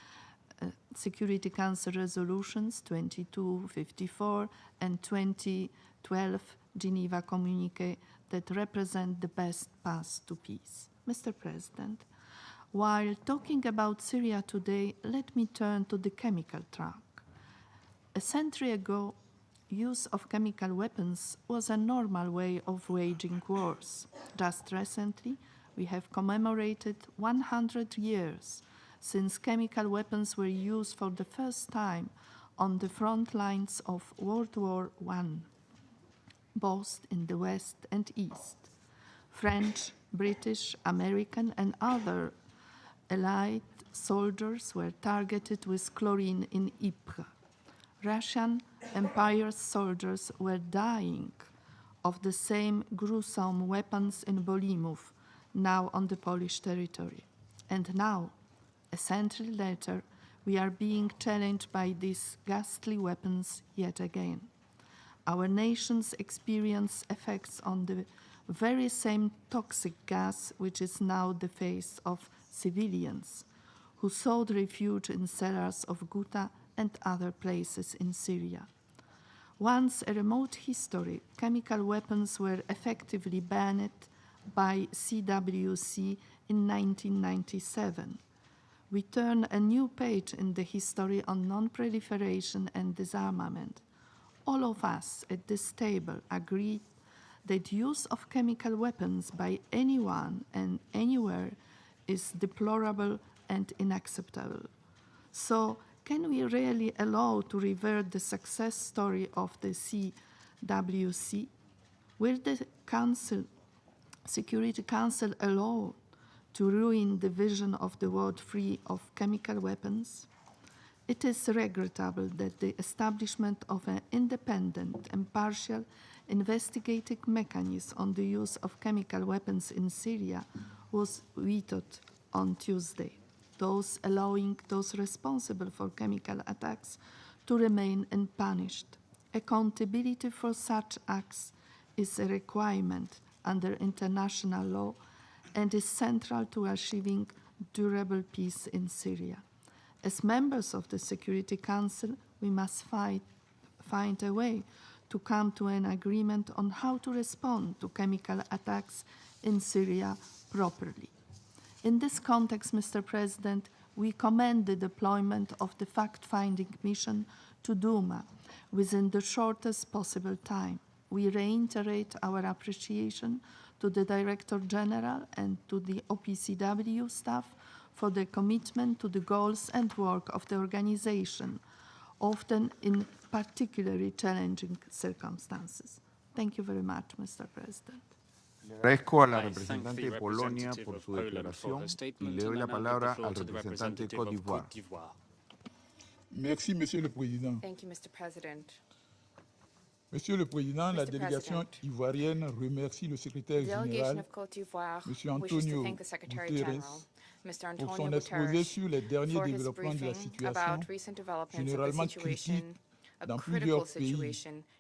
Security Council resolutions 2254 and 2012 Geneva Communique that represent the best path to peace. Mr. President, while talking about Syria today, let me turn to the chemical track. A century ago, use of chemical weapons was a normal way of waging wars. Just recently, we have commemorated 100 years since chemical weapons were used for the first time on the front lines of World War I, both in the West and East. French, British, American, and other Allied soldiers were targeted with chlorine in Ypres. Russian Empire soldiers were dying of the same gruesome weapons in Bolimów, now on the Polish territory. And now, a century later, we are being challenged by these ghastly weapons yet again. Our nations experience effects on the very same toxic gas which is now the face of civilians who sought refuge in cellars of Ghouta and other places in Syria. Once a remote history, chemical weapons were effectively banned by CWC in 1997. We turn a new page in the history on non-proliferation and disarmament. All of us at this table agree that use of chemical weapons by anyone and anywhere is deplorable and unacceptable. So can we really allow to revert the success story of the CWC? Will the Security Council allow to ruin the vision of the world free of chemical weapons? It is regrettable that the establishment of an independent, impartial, investigating mechanism on the use of chemical weapons in Syria was vetoed on Tuesday, thus allowing those responsible for chemical attacks to remain unpunished. Accountability for such acts is a requirement under international law and is central to achieving durable peace in Syria. As members of the Security Council, we must find a way to come to an agreement on how to respond to chemical attacks in Syria properly. In this context, Mr. President, we commend the deployment of the fact-finding mission to Douma within the shortest possible time. We reiterate our appreciation to the Director General and to the OPCW staff for their commitment to the goals and work of the organization, often in particularly challenging circumstances. Thank you very much, Mr. President. Le agradezco a la representante de Polonia por su declaración y le doy la palabra al representante de Côte d'Ivoire. Merci, Monsieur le Président. Thank you, Mr. President. Monsieur le Président, la délégation ivoirienne remercie le secrétaire général, Monsieur Antonio Guterres, pour son exposé sur les derniers développements de la situation, généralement critique dans plusieurs pays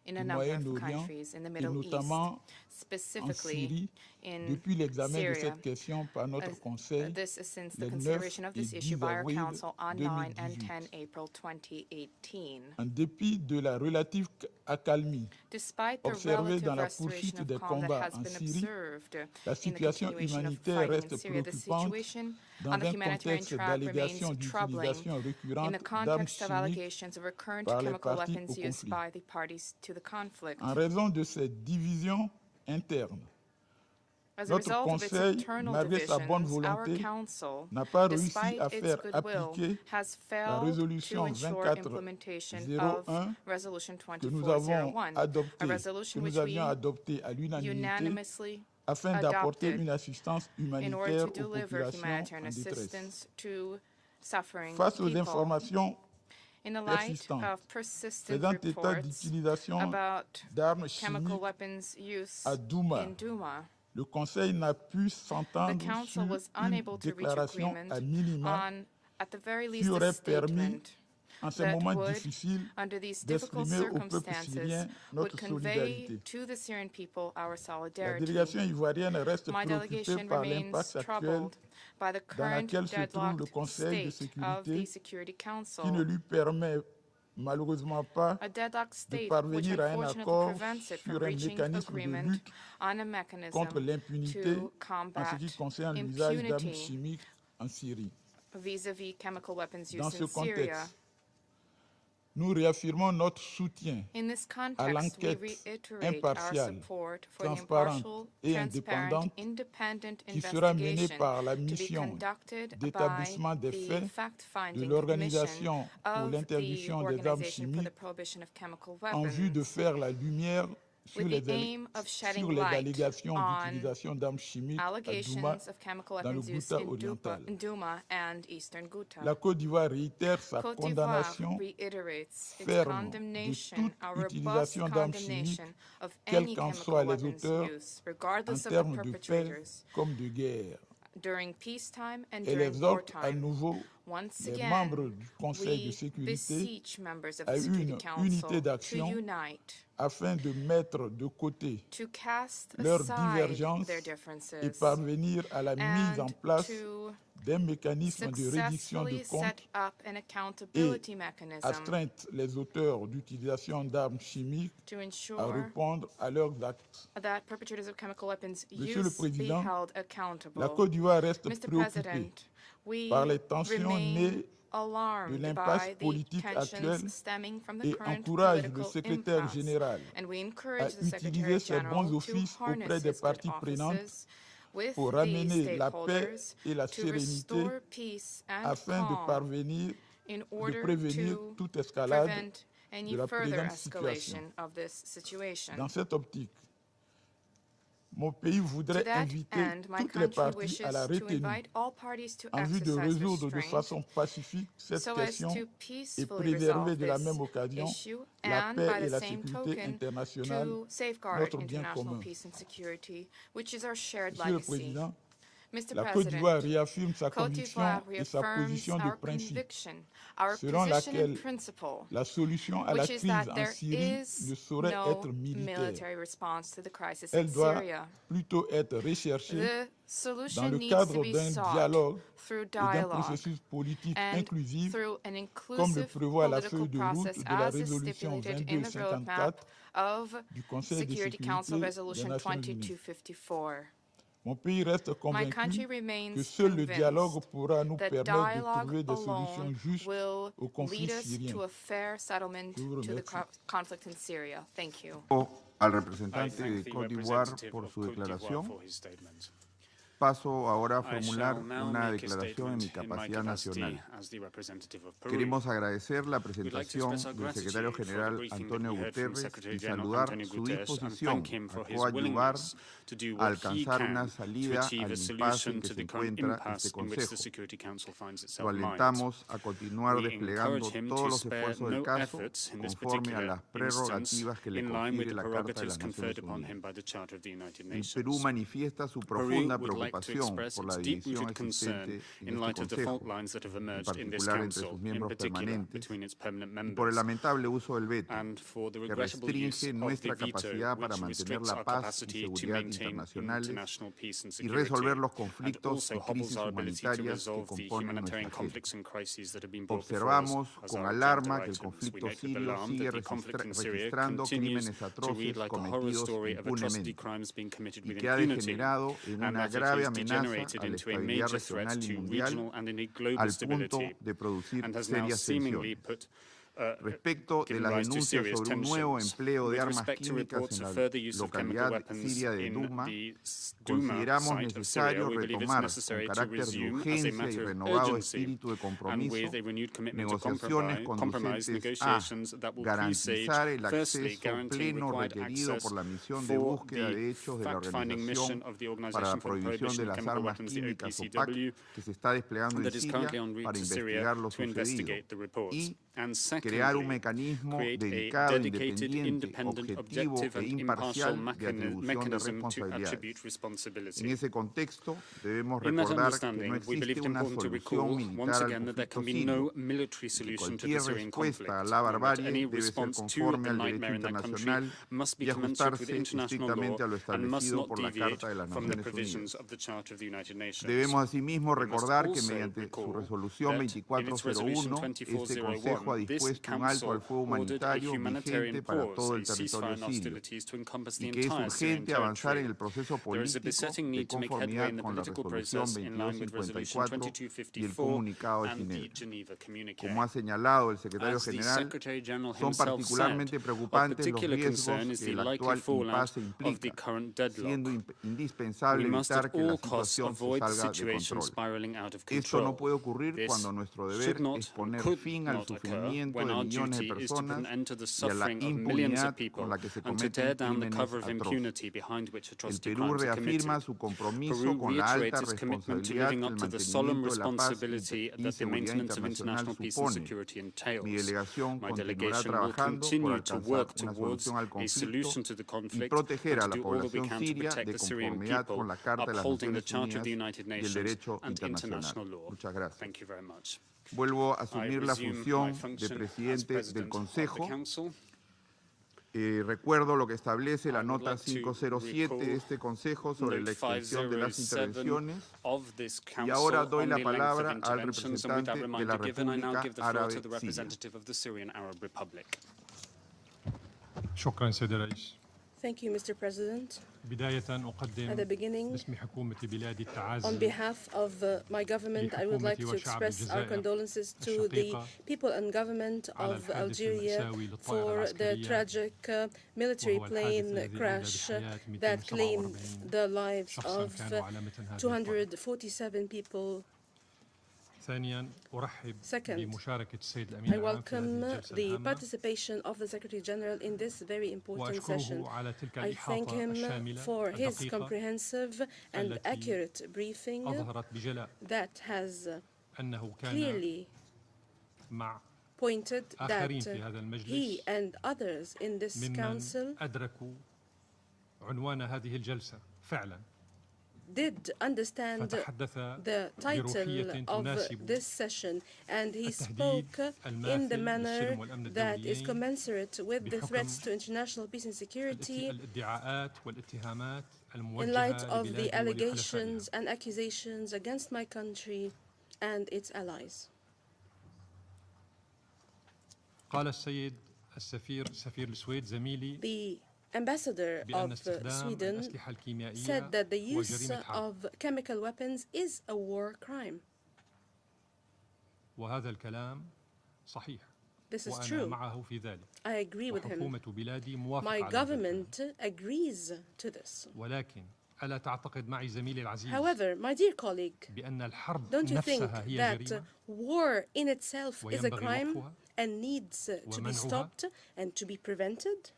du Moyen-Orient et notamment en Syrie, depuis l'examen de cette question par notre Conseil les 9 et 10 avril 2018. En dépit de la relative accalmie observée dans la poursuite des combats en Syrie, la situation humanitaire reste préoccupante dans un contexte d'allégations d'utilisation récurrente d'armes chimiques par les parties au conflit. En raison de ces divisions internes, notre Conseil, malgré sa bonne volonté, n'a pas réussi à faire appliquer la résolution 2401 que nous avions adoptée à l'unanimité afin d'apporter une assistance humanitaire aux populations en détresse. Face aux informations persistantes faisant état d'utilisation d'armes chimiques à Douma, le Conseil n'a pu s'entendre sur une déclaration à minima qui aurait permis, en ces moments difficiles, d'exprimer au peuple syrien notre solidarité. La délégation ivoirienne reste préoccupée par l'impasse actuelle dans laquelle se trouve le Conseil de sécurité qui ne lui permet malheureusement pas de parvenir à un accord sur un mécanisme de lutte contre l'impunité en ce qui concerne l'usage d'armes chimiques en Syrie. Dans ce contexte, nous réaffirmons notre soutien à l'enquête impartiale, transparente et indépendante qui sera menée par la mission d'établissement des faits de l'Organisation pour l'interdiction des armes chimiques en vue de faire la lumière sur les allégations d'utilisation d'armes chimiques à Douma dans le Ghouta oriental. La Côte d'Ivoire réitère sa condamnation ferme de toute utilisation d'armes chimiques, quels qu'en soient les auteurs, en termes de paix comme de guerre. Elle exhorte à nouveau les membres du Conseil de sécurité à une unité d'action afin de mettre de côté leurs divergences et parvenir à la mise en place d'un mécanisme de réduction de comptes et astreindre les auteurs d'utilisation d'armes chimiques à répondre à leurs actes. Monsieur le Président, la Côte d'Ivoire reste préoccupée par les tensions nées de l'impasse politique actuelle et encourage le secrétaire général à utiliser ses bons offices auprès des parties prenantes pour ramener la paix et la sérénité afin de prévenir toute escalade de la présente situation. Dans cette optique, mon pays voudrait inviter toutes les parties à la retenue en vue de résoudre de façon pacifique cette question et préserver de la même occasion la paix et la sécurité internationale, notre bien commun. Monsieur le Président, la Côte d'Ivoire réaffirme sa conviction et sa position de principe, selon laquelle la solution à la crise en Syrie ne saurait être militaire. Elle doit plutôt être recherchée dans le cadre d'un dialogue et d'un processus politique inclusif, comme le prévoit la feuille de route de la résolution 2254 du Conseil de sécurité des Nations Unies. Mon pays reste convaincu que seul le dialogue pourra nous permettre de trouver des solutions justes au conflit syrien. Je vous remercie. Al representante de Côte d'Ivoire por su declaración. Paso ahora a formular una declaración en mi capacidad nacional. Queremos agradecer la presentación del secretario general Antonio Guterres y saludar su disposición a coadyuvar a alcanzar una salida al impasse en que se encuentra este Consejo. Lo alentamos a continuar desplegando todos los esfuerzos del caso conforme a las prerrogativas que le confiere la Carta de las Naciones Unidas. El Perú manifiesta su profunda preocupación por la división existente en este Consejo, en particular entre sus miembros permanentes, y por el lamentable uso del veto, que restringe nuestra capacidad para mantener la paz y seguridad internacionales y resolver los conflictos y crisis humanitarias que componen nuestra agenda. Observamos con alarma que el conflicto sirio sigue registrando crímenes atroces cometidos impunemente y que ha degenerado en una grave amenaza a la estabilidad regional y mundial al punto de producir serias tensiones. Respecto de las denuncias sobre un nuevo empleo de armas químicas en la localidad siria de Duma, consideramos necesario retomar con carácter de urgencia y renovado espíritu de compromiso negociaciones conducentes a garantizar el acceso pleno requerido por la misión de búsqueda de hechos de la Organización para la Prohibición de las Armas Químicas OPAC que se está desplegando en Siria para investigar lo sucedido y crear un mecanismo dedicado, independiente, objetivo e imparcial de atribución de responsabilidades. En ese contexto, debemos recordar que no existe una solución militar al conflicto sirio y cualquier respuesta a la barbarie debe ser conforme al derecho internacional y ajustarse estrictamente a lo establecido por la Carta de las Naciones Unidas. Debemos asimismo recordar que mediante su resolución 2401, este Consejo ha dispuesto un alto al fuego humanitario vigente para todo el territorio sirio y que es urgente avanzar en el proceso político de conformidad con la resolución 2254 y el comunicado de Ginebra. Como ha señalado el secretario general, son particularmente preocupantes los riesgos que el actual impasse implica, siendo indispensable evitar que la situación se salga de control. Esto no puede ocurrir cuando nuestro deber es poner fin al sufrimiento de millones de personas y a la impunidad con la que se cometen crímenes atroces. El Perú reafirma su compromiso con la alta responsabilidad que el mantenimiento de la paz y seguridad internacional supone. Mi delegación continuará trabajando por alcanzar una solución al conflicto y proteger a la población siria de conformidad con la Carta de las Naciones Unidas y el derecho internacional. Muchas gracias. Vuelvo a asumir la función de presidente del Consejo. Recuerdo lo que establece la nota 507 de este Consejo sobre la extensión de las intervenciones. Y ahora doy la palabra al representante de la República Árabe Siria. شكرا سيد الرئيس. Thank you, Mr. President. At the beginning, on behalf of my government, I would like to express our condolences to the people and government of Algeria for the tragic military plane crash that claimed the lives of 247 people. Second, I welcome the participation of the Secretary General in this very important session. I thank him for his comprehensive and accurate briefing that has clearly pointed that he and others in this council did understand the title of this session, and he spoke in the manner that is commensurate with the threats to international peace and security in light of the allegations and accusations against my country and its allies. The ambassador of Sweden said that the use of chemical weapons is a war crime. This is true. I agree with him. My government agrees to this. However, my dear colleague, don't you think that war in itself is a crime and needs to be stopped and to be prevented?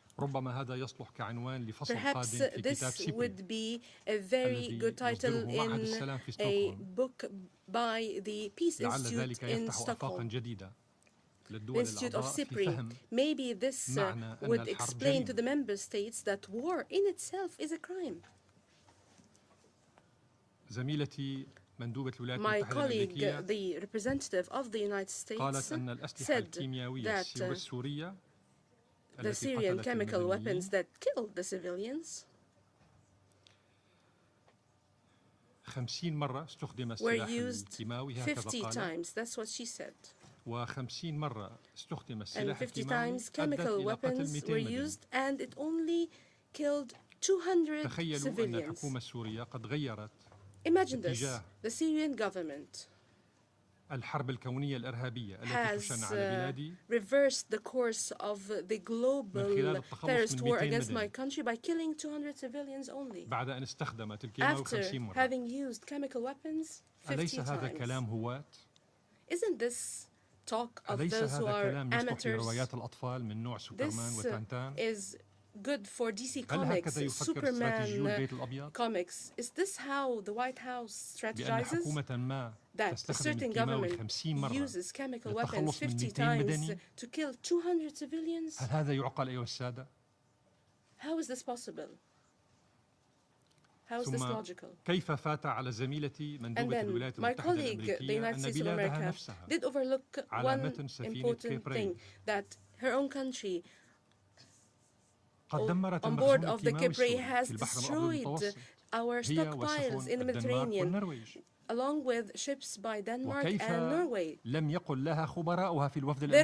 Perhaps this would be a very good title in a book by the Peace Institute in Stockholm, the Institute of Cypri. Maybe this would explain to the member states that war in itself is a crime. My colleague, the representative of the United States, said that the Syrian chemical weapons that killed the civilians were used 50 times. That's what she said. And 50 times chemical weapons were used, and it only killed 200 civilians. Imagine this. The Syrian government has reversed the course of the global terrorist war against my country by killing 200 civilians only, after having used chemical weapons 50 times. Isn't this talk of those who are amateurs? This is good for DC Comics, Superman comics. Is this how the White House strategizes? That a certain government uses chemical weapons 50 times to kill 200 civilians? How is this possible? How is this logical? And then my colleague, the United States of America, did overlook one important thing, that her own country on board of the Kipri has destroyed our stockpiles in the Mediterranean, along with ships by Denmark and Norway. Their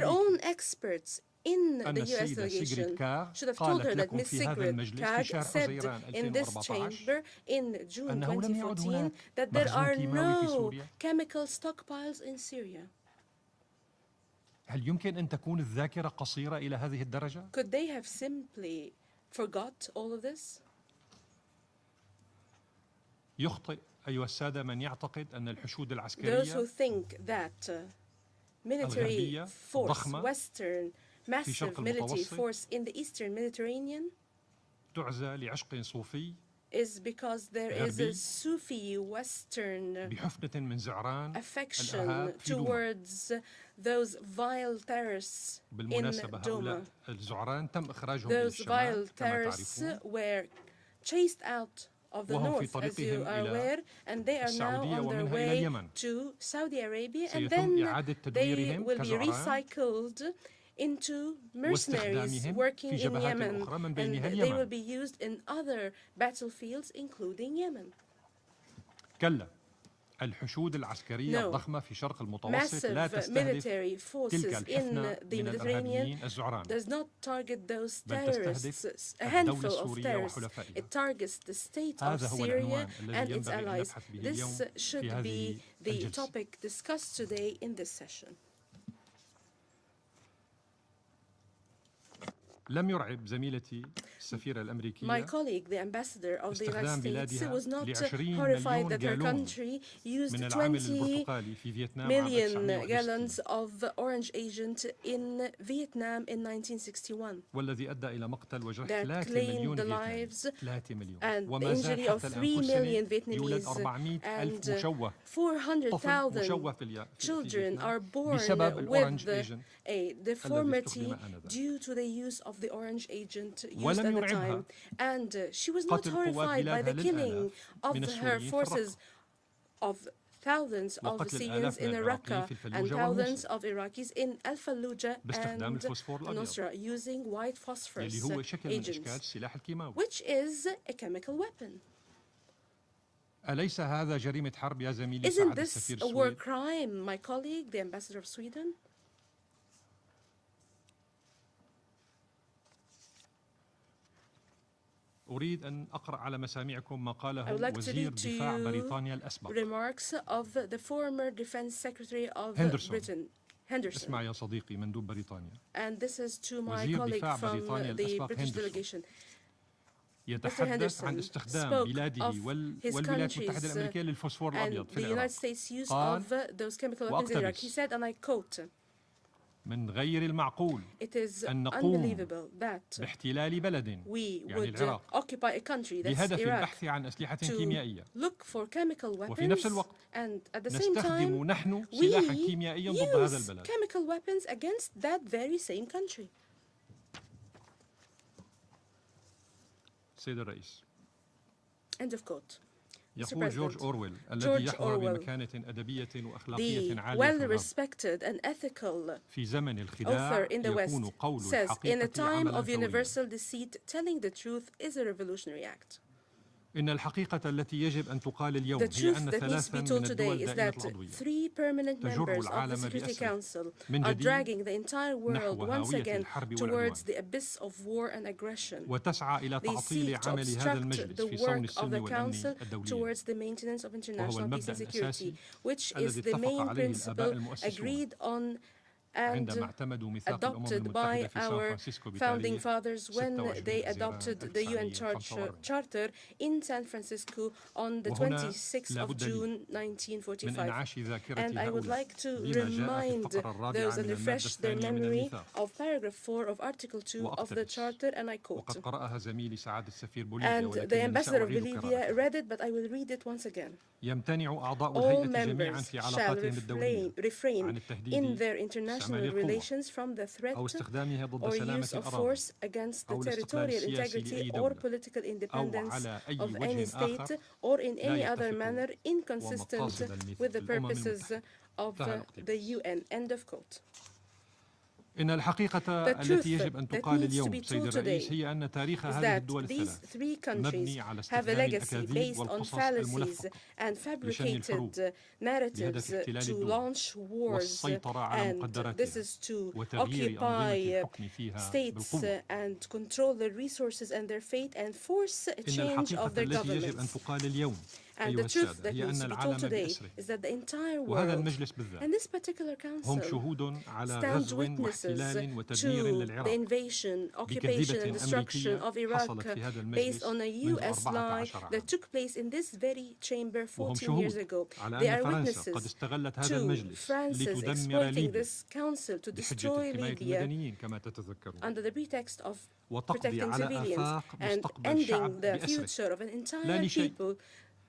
own experts in the US delegation should have told her that Ms. Sigrid Kaag said in this chamber in June 2014 that there are no chemical stockpiles in Syria. هل يمكن أن تكون الذاكرة قصيرة إلى هذه الدرجة؟ Could they have simply forgot all of this? يخطئ أيها السادة من يعتقد أن الحشود العسكرية Those who think that military force, Western massive military force in the Eastern Mediterranean تعزى لعشق صوفي is because there is a Sufi Western affection towards those vile terrorists in Duma. Those vile terrorists were chased out of the north, as you are aware, and they are now on their way to Saudi Arabia, and then they will be recycled into mercenaries working in Yemen, and they will be used in other battlefields, including Yemen. الحشود العسكرية الضخمة في شرق المتوسط لا massive military تستهدف forces تلك in الحفنة the من Mediterranean الإرهابيين الزعران does not target those بل terrorists, تستهدف a الدولة handful of السورية terrorists. وحلفائها. It targets the state of هذا هو Syria العنوان and الذي its ينبغي أن allies. نبحث به This اليوم في should هذه be the الجلسة. topic discussed today in this session. لم يرعب زميلتي السفيرة الأمريكية My colleague, the ambassador of the United استخدام States, بلادها was not ل20 horrified مليون that her جالون country used من العامل 20 البرتقالي في فيتنام million عام gallons of orange agent in Vietnam in 1961. والذي أدى إلى مقتل وجرح That 3 claimed مليون the فيتنامي lives 3 مليون and the وما زال injury of حتى 3 الآن كل million سنة يولد Vietnamese 400 ألف and مشوه 400,000 مشوه في children are born بسبب الأورنج with ايجنت a deformity due to the use of the orange agent used at the time. And she was not horrified by the killing of her forces of thousands of Syrians in Raqqa and thousands of Iraqis in Al-Fallujah and Nusra using white phosphorus agents, which is a chemical weapon. أليس هذا جريمة حرب يا زميلي Isn't سعد this السفير a war السويد؟ crime, my colleague, the ambassador of Sweden? أريد أن أقرأ على مسامعكم ما قاله I would like to وزير read to دفاع you بريطانيا الأسبق remarks of the former defense secretary of Britain, Henderson. اسمع يا صديقي مندوب بريطانيا. And this is to my وزير colleague دفاع from بريطانيا the الأسبق British هندرسون delegation. يتحدث عن استخدام بلاده والولايات المتحدة الأمريكية للفوسفور الأبيض في the العراق. United States use of those chemical weapons in Iraq. He said, and I quote, من غير المعقول it is أن نقوم unbelievable that باحتلال بلد we يعني would العراق occupy a country that's بهدف Iraq البحث عن أسلحة كيميائية look for chemical وفي نفس weapons الوقت and at the same نستخدم time نحن we سلاحا كيميائيا ضد هذا use البلد. chemical weapons against that very same country. سيد الرئيس End of quote. يقول جورج أورويل الذي يحظى بمكانة أدبية وأخلاقية the عالية في الغرب well-respected and ethical في زمن الخداع author in the يكون West قول says, in a الحقيقة time عملا of فوريا. universal deceit, telling the truth is a revolutionary act. إن الحقيقة التي يجب أن تقال اليوم The هي truth أن that needs to be ثلاثا told من today الدول is دائمة that العضوية 3 permanent تجر members of the العالم Security بأسره Council من are جديد dragging the entire world نحو once هاوية again الحرب towards والعدوان. the abyss of war and aggression. وتسعى إلى They تعطيل seek to عمل هذا obstruct المجلس the في صون work of السلم the والأمن Council الدولي towards the maintenance of وهو international peace المبدأ and security, الأساسي which is الذي the اتفق main عليه الآباء principle المؤسسون agreed on and عندما اعتمدوا ميثاق الأمم adopted by المتحدة في سان our فرانسيسكو founding بتاريخ fathers when 26 they حزيران adopted the UN 1945. Charter in San Francisco on the وهنا 26th of لابد June من 1945. إنعاش ذاكرة And I would هؤلاء like to بما جاء في remind الفقرة الرابعة those and من المادة refresh their الثانية من memory الميثاق of paragraph 4 of Article 2 of the Charter, and I quote. وقد قرأها زميلي سعادة السفير بوليفيا And the ولكنني ambassador of سأعيد Bolivia قراءتها. read it, but I will read it once again. يمتنع أعضاء All الهيئة جميعا members في shall علاقاتهم الدولية refrain عن in التهديد their international باستعمال القوة relations from the threat أو استخدامها ضد or سلامة use of الأراضي force against the أو الاستقلال territorial السياسي integrity لأي or دولة political أو independence على أي of any وجه state آخر or in لا any other يتفق manner inconsistent ومقاصد with the الأمم purposes of انتهى the UN. End of quote. إن الحقيقة The truth التي يجب أن that تقال needs to اليوم be سيد told الرئيس today هي أن تاريخ is هذه that الدول these الثلاث 3 countries مبني على have a استخدام legacy الأكاذيب based on والقصص fallacies الملفقة and fabricated narratives احتلال to الدول launch wars, والسيطرة على and مقدراتها this is to وتغيير أنظمة occupy الحكم فيها states بالقوة. and control their resources and their fate and force a إن change of الحقيقة their التي يجب أن governments. تقال اليوم And أيها the truth السادة that هي needs أن to be told العالم today بأسره is that the entire وهذا world المجلس بالذات and this particular هم council شهود على stand غزو witnesses واحتلال وتدمير to the للعراق invasion, occupation and بكذبة destruction أمريكية of Iraq حصلت في هذا based المجلس on a منذ US lie 14 عام. that took place in this very chamber وهم 14 years شهود ago. على They أن are فرنسا قد witnesses استغلت هذا to المجلس France's لتدمر exploiting ليبيا this council to بحجة destroy حماية Libya المدنيين كما تتذكرون under the pretext of وتقضي protecting على civilians آفاق and مستقبل ending شعب the بأسره future of an لا entire لشيء people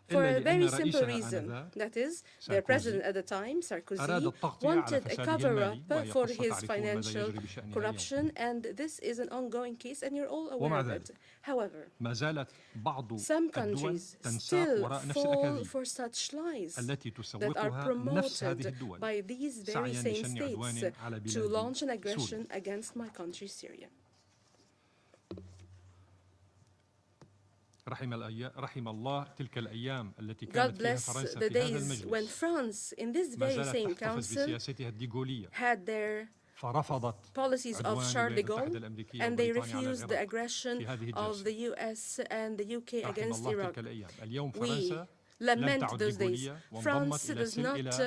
for إلا a very لأن simple رئيسها reason. آنذاك That is, their ساركوزي president at the time, Sarkozy, أراد التغطية على wanted a فساده cover-up المالي for وهي his قصة تعرفون ماذا financial يجري بشأنها اليوم. corruption, and this is an ongoing case, and you're all aware ومع of ذلك it. However, ما زالت بعض some الدول countries تنساق still وراء نفس fall الأكاذيب for such lies التي that are تسوقها نفس هذه promoted الدول by these very سعيا same لشن states عدوان على to بلاد launch an سوريا. aggression against my country, Syria. God bless the days when France, in this very same council, had their policies of Charles de Gaulle, and they refused the aggression of the US and the UK against Iraq. We lament those days. France does not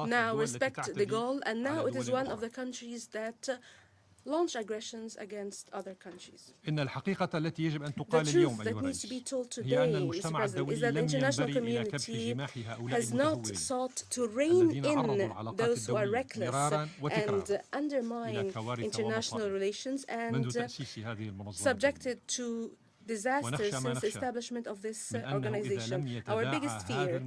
now respect de Gaulle, and now it is one of the countries that launch aggressions against other countries. The truth that needs to be told today, Mr. President, is that the international community has not sought to rein in those who are reckless and undermine international relations and subjected to disasters since the establishment of this organization. Our biggest fear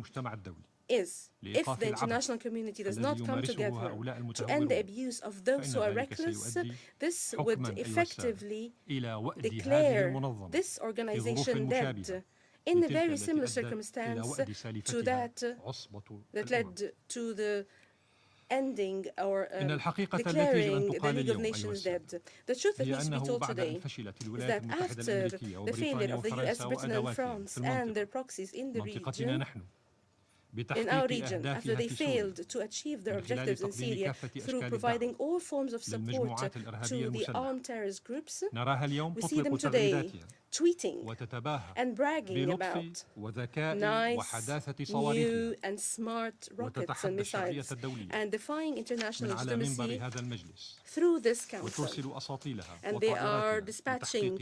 is if the international community does not come together to end the abuse of those who are reckless, this would effectively declare this organization dead in a very similar circumstance to that led to the ending or declaring the League of Nations dead. The truth that needs to be told today is that after the failure of the US, Britain and France and their proxies in the region, in our region, after they failed to achieve their objectives in Syria through providing all forms of support to the armed terrorist groups, we see them today tweeting and bragging about nice, new and smart rockets and missiles and defying international legitimacy through this council. And they are dispatching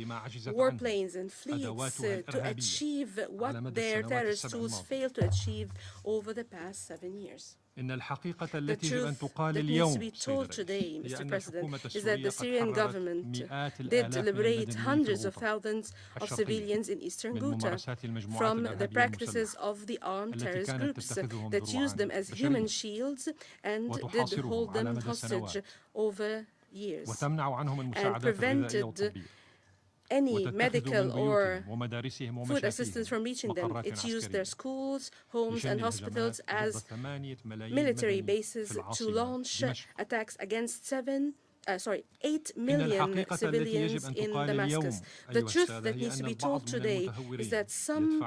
warplanes and fleets to achieve what their terrorist tools failed to achieve over the past 7 years. The truth that needs to be told today, Mr. President, is that the Syrian government did liberate hundreds of thousands of civilians in eastern Ghouta from the practices of the armed terrorist groups that used them as human shields and did hold them hostage over years and prevented any medical or food assistance from reaching them. It used their schools, homes, and hospitals as military bases to launch attacks against 8 million civilians in Damascus. The truth that needs to be told today is that some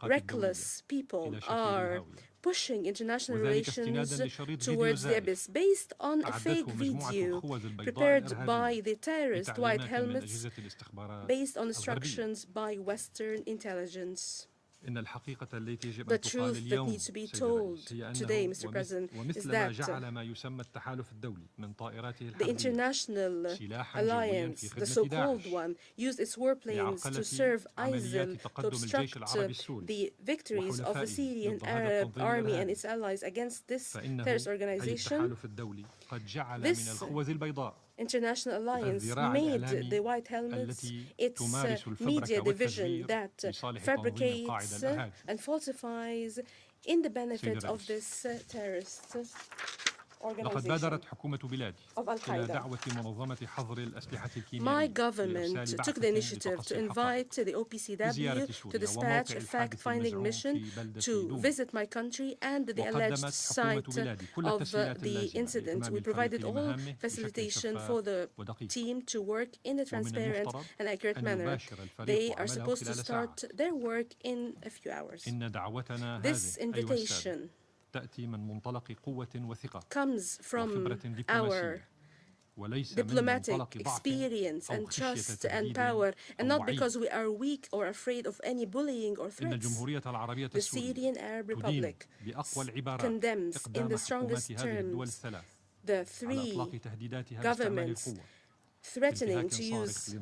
reckless people are pushing international relations towards the abyss based on a fake video prepared by the terrorist white helmets based on instructions by Western intelligence. The truth that needs to be told today, Mr. President, is that the international alliance, the so-called one, used its warplanes to serve ISIL to obstruct the victories of the Syrian Arab army and its allies against this terrorist organization. This international alliance made the White Helmets its media division that fabricates and falsifies in the benefit of this terrorist organization of Al-Qaeda. My government took the initiative to invite the OPCW to dispatch a fact-finding mission to visit my country and the alleged site of the incident. We provided all facilitation for the team to work in a transparent and accurate manner. They are supposed to start their work in a few hours. This invitation comes from our diplomatic experience and trust and power, and not because we are weak or afraid of any bullying or threats. The Syrian Arab Republic condemns in the strongest terms the three governments threatening to use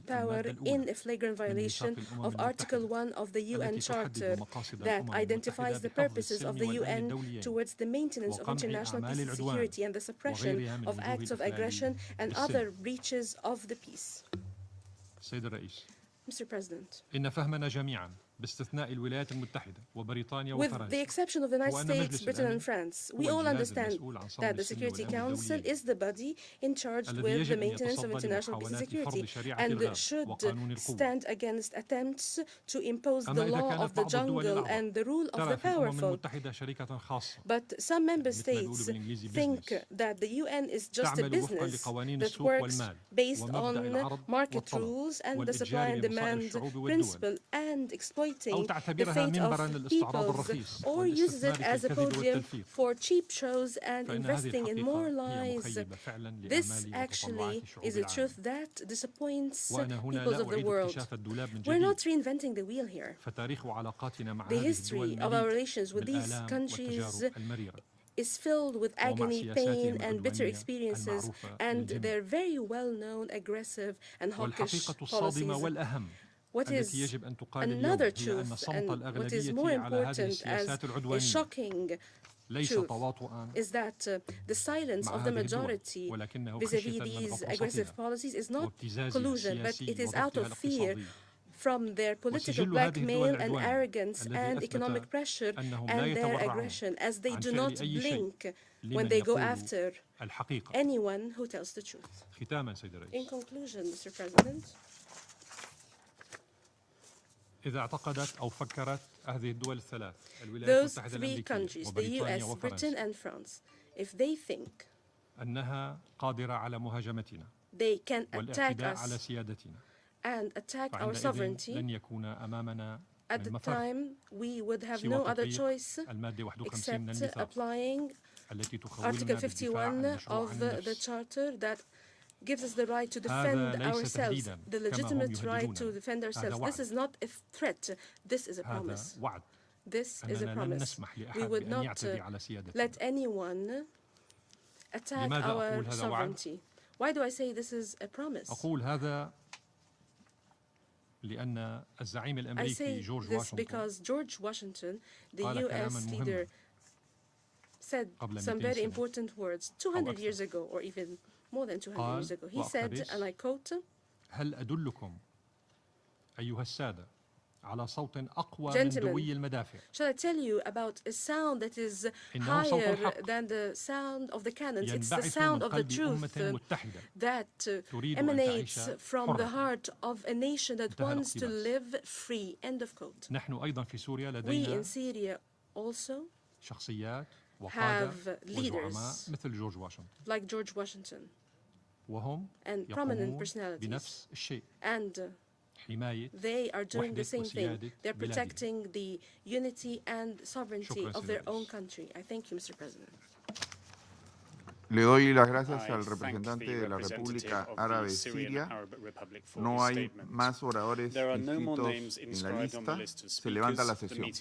power in a flagrant violation of Article 1 of the UN Charter that identifies the purposes of the UN towards the maintenance of international peace and security and the suppression of acts of aggression and other breaches of the peace. Mr. President, باستثناء الولايات المتحدة وبريطانيا with وفرنسا. the exception of the United States, Britain and France. We all understand that the Security Council is the body in charge with the maintenance of international peace and security and should stand against attempts to impose the law of the jungle and the rule of the powerful. But some member states think that the UN is just a business that works based on market rules and the supply and demand principle and exploiting the fate of peoples, or uses it as a podium for cheap shows and investing in more lies. This actually is a truth that disappoints peoples of the world. We're not reinventing the wheel here. The history of our relations with these countries is filled with agony, pain, and bitter experiences, and their very well-known aggressive and hawkish policies. What is another truth, and what is more important as a shocking truth, is that the silence of the majority vis-à-vis these aggressive policies is not collusion, but it is out of fear from their political blackmail and arrogance and economic pressure and their aggression, as they do not blink when they go after anyone who tells the truth. In conclusion, Mr. President, إذا اعتقدت أو فكرت هذه الدول الثلاث those three countries, the US, Britain and France, if they think أنها قادرة على مهاجمتنا they can attack والاعتداء us على سيادتنا and attack our sovereignty, لن يكون أمامنا at the time we would have no other choice except applying Article 51 of the Charter that gives us the right to defend ourselves, the legitimate right to defend ourselves. This is not a threat, this is a promise. This is a promise. We would not let anyone attack our sovereignty. Why do I say this is a promise? أقول هذا لأن الزعيم الأمريكي جورج واشنطن because George Washington, the US leader, said some very important words 200 years ago, or even more than 200 years ago. He said, and I quote, هل أدلكم أيها السادة على صوت أقوى من دوي المدافع. Shall I tell you about a sound that is higher than the sound of the cannons? It's the sound of the truth that emanates from the heart of a nation that wants to live free. End of quote. نحن أيضا في سوريا We لدينا in Syria also شخصيات وقادة leaders مثل جورج واشنطن. like George Washington وهم and prominent personalities. بنفس الشيء. And they are doing the same thing. They're protecting the unity and sovereignty of their own country. I thank you, Mr. President. Le doy las gracias al representante de la República Árabe Siria. No hay más oradores inscritos en la lista. Se levanta la sesión.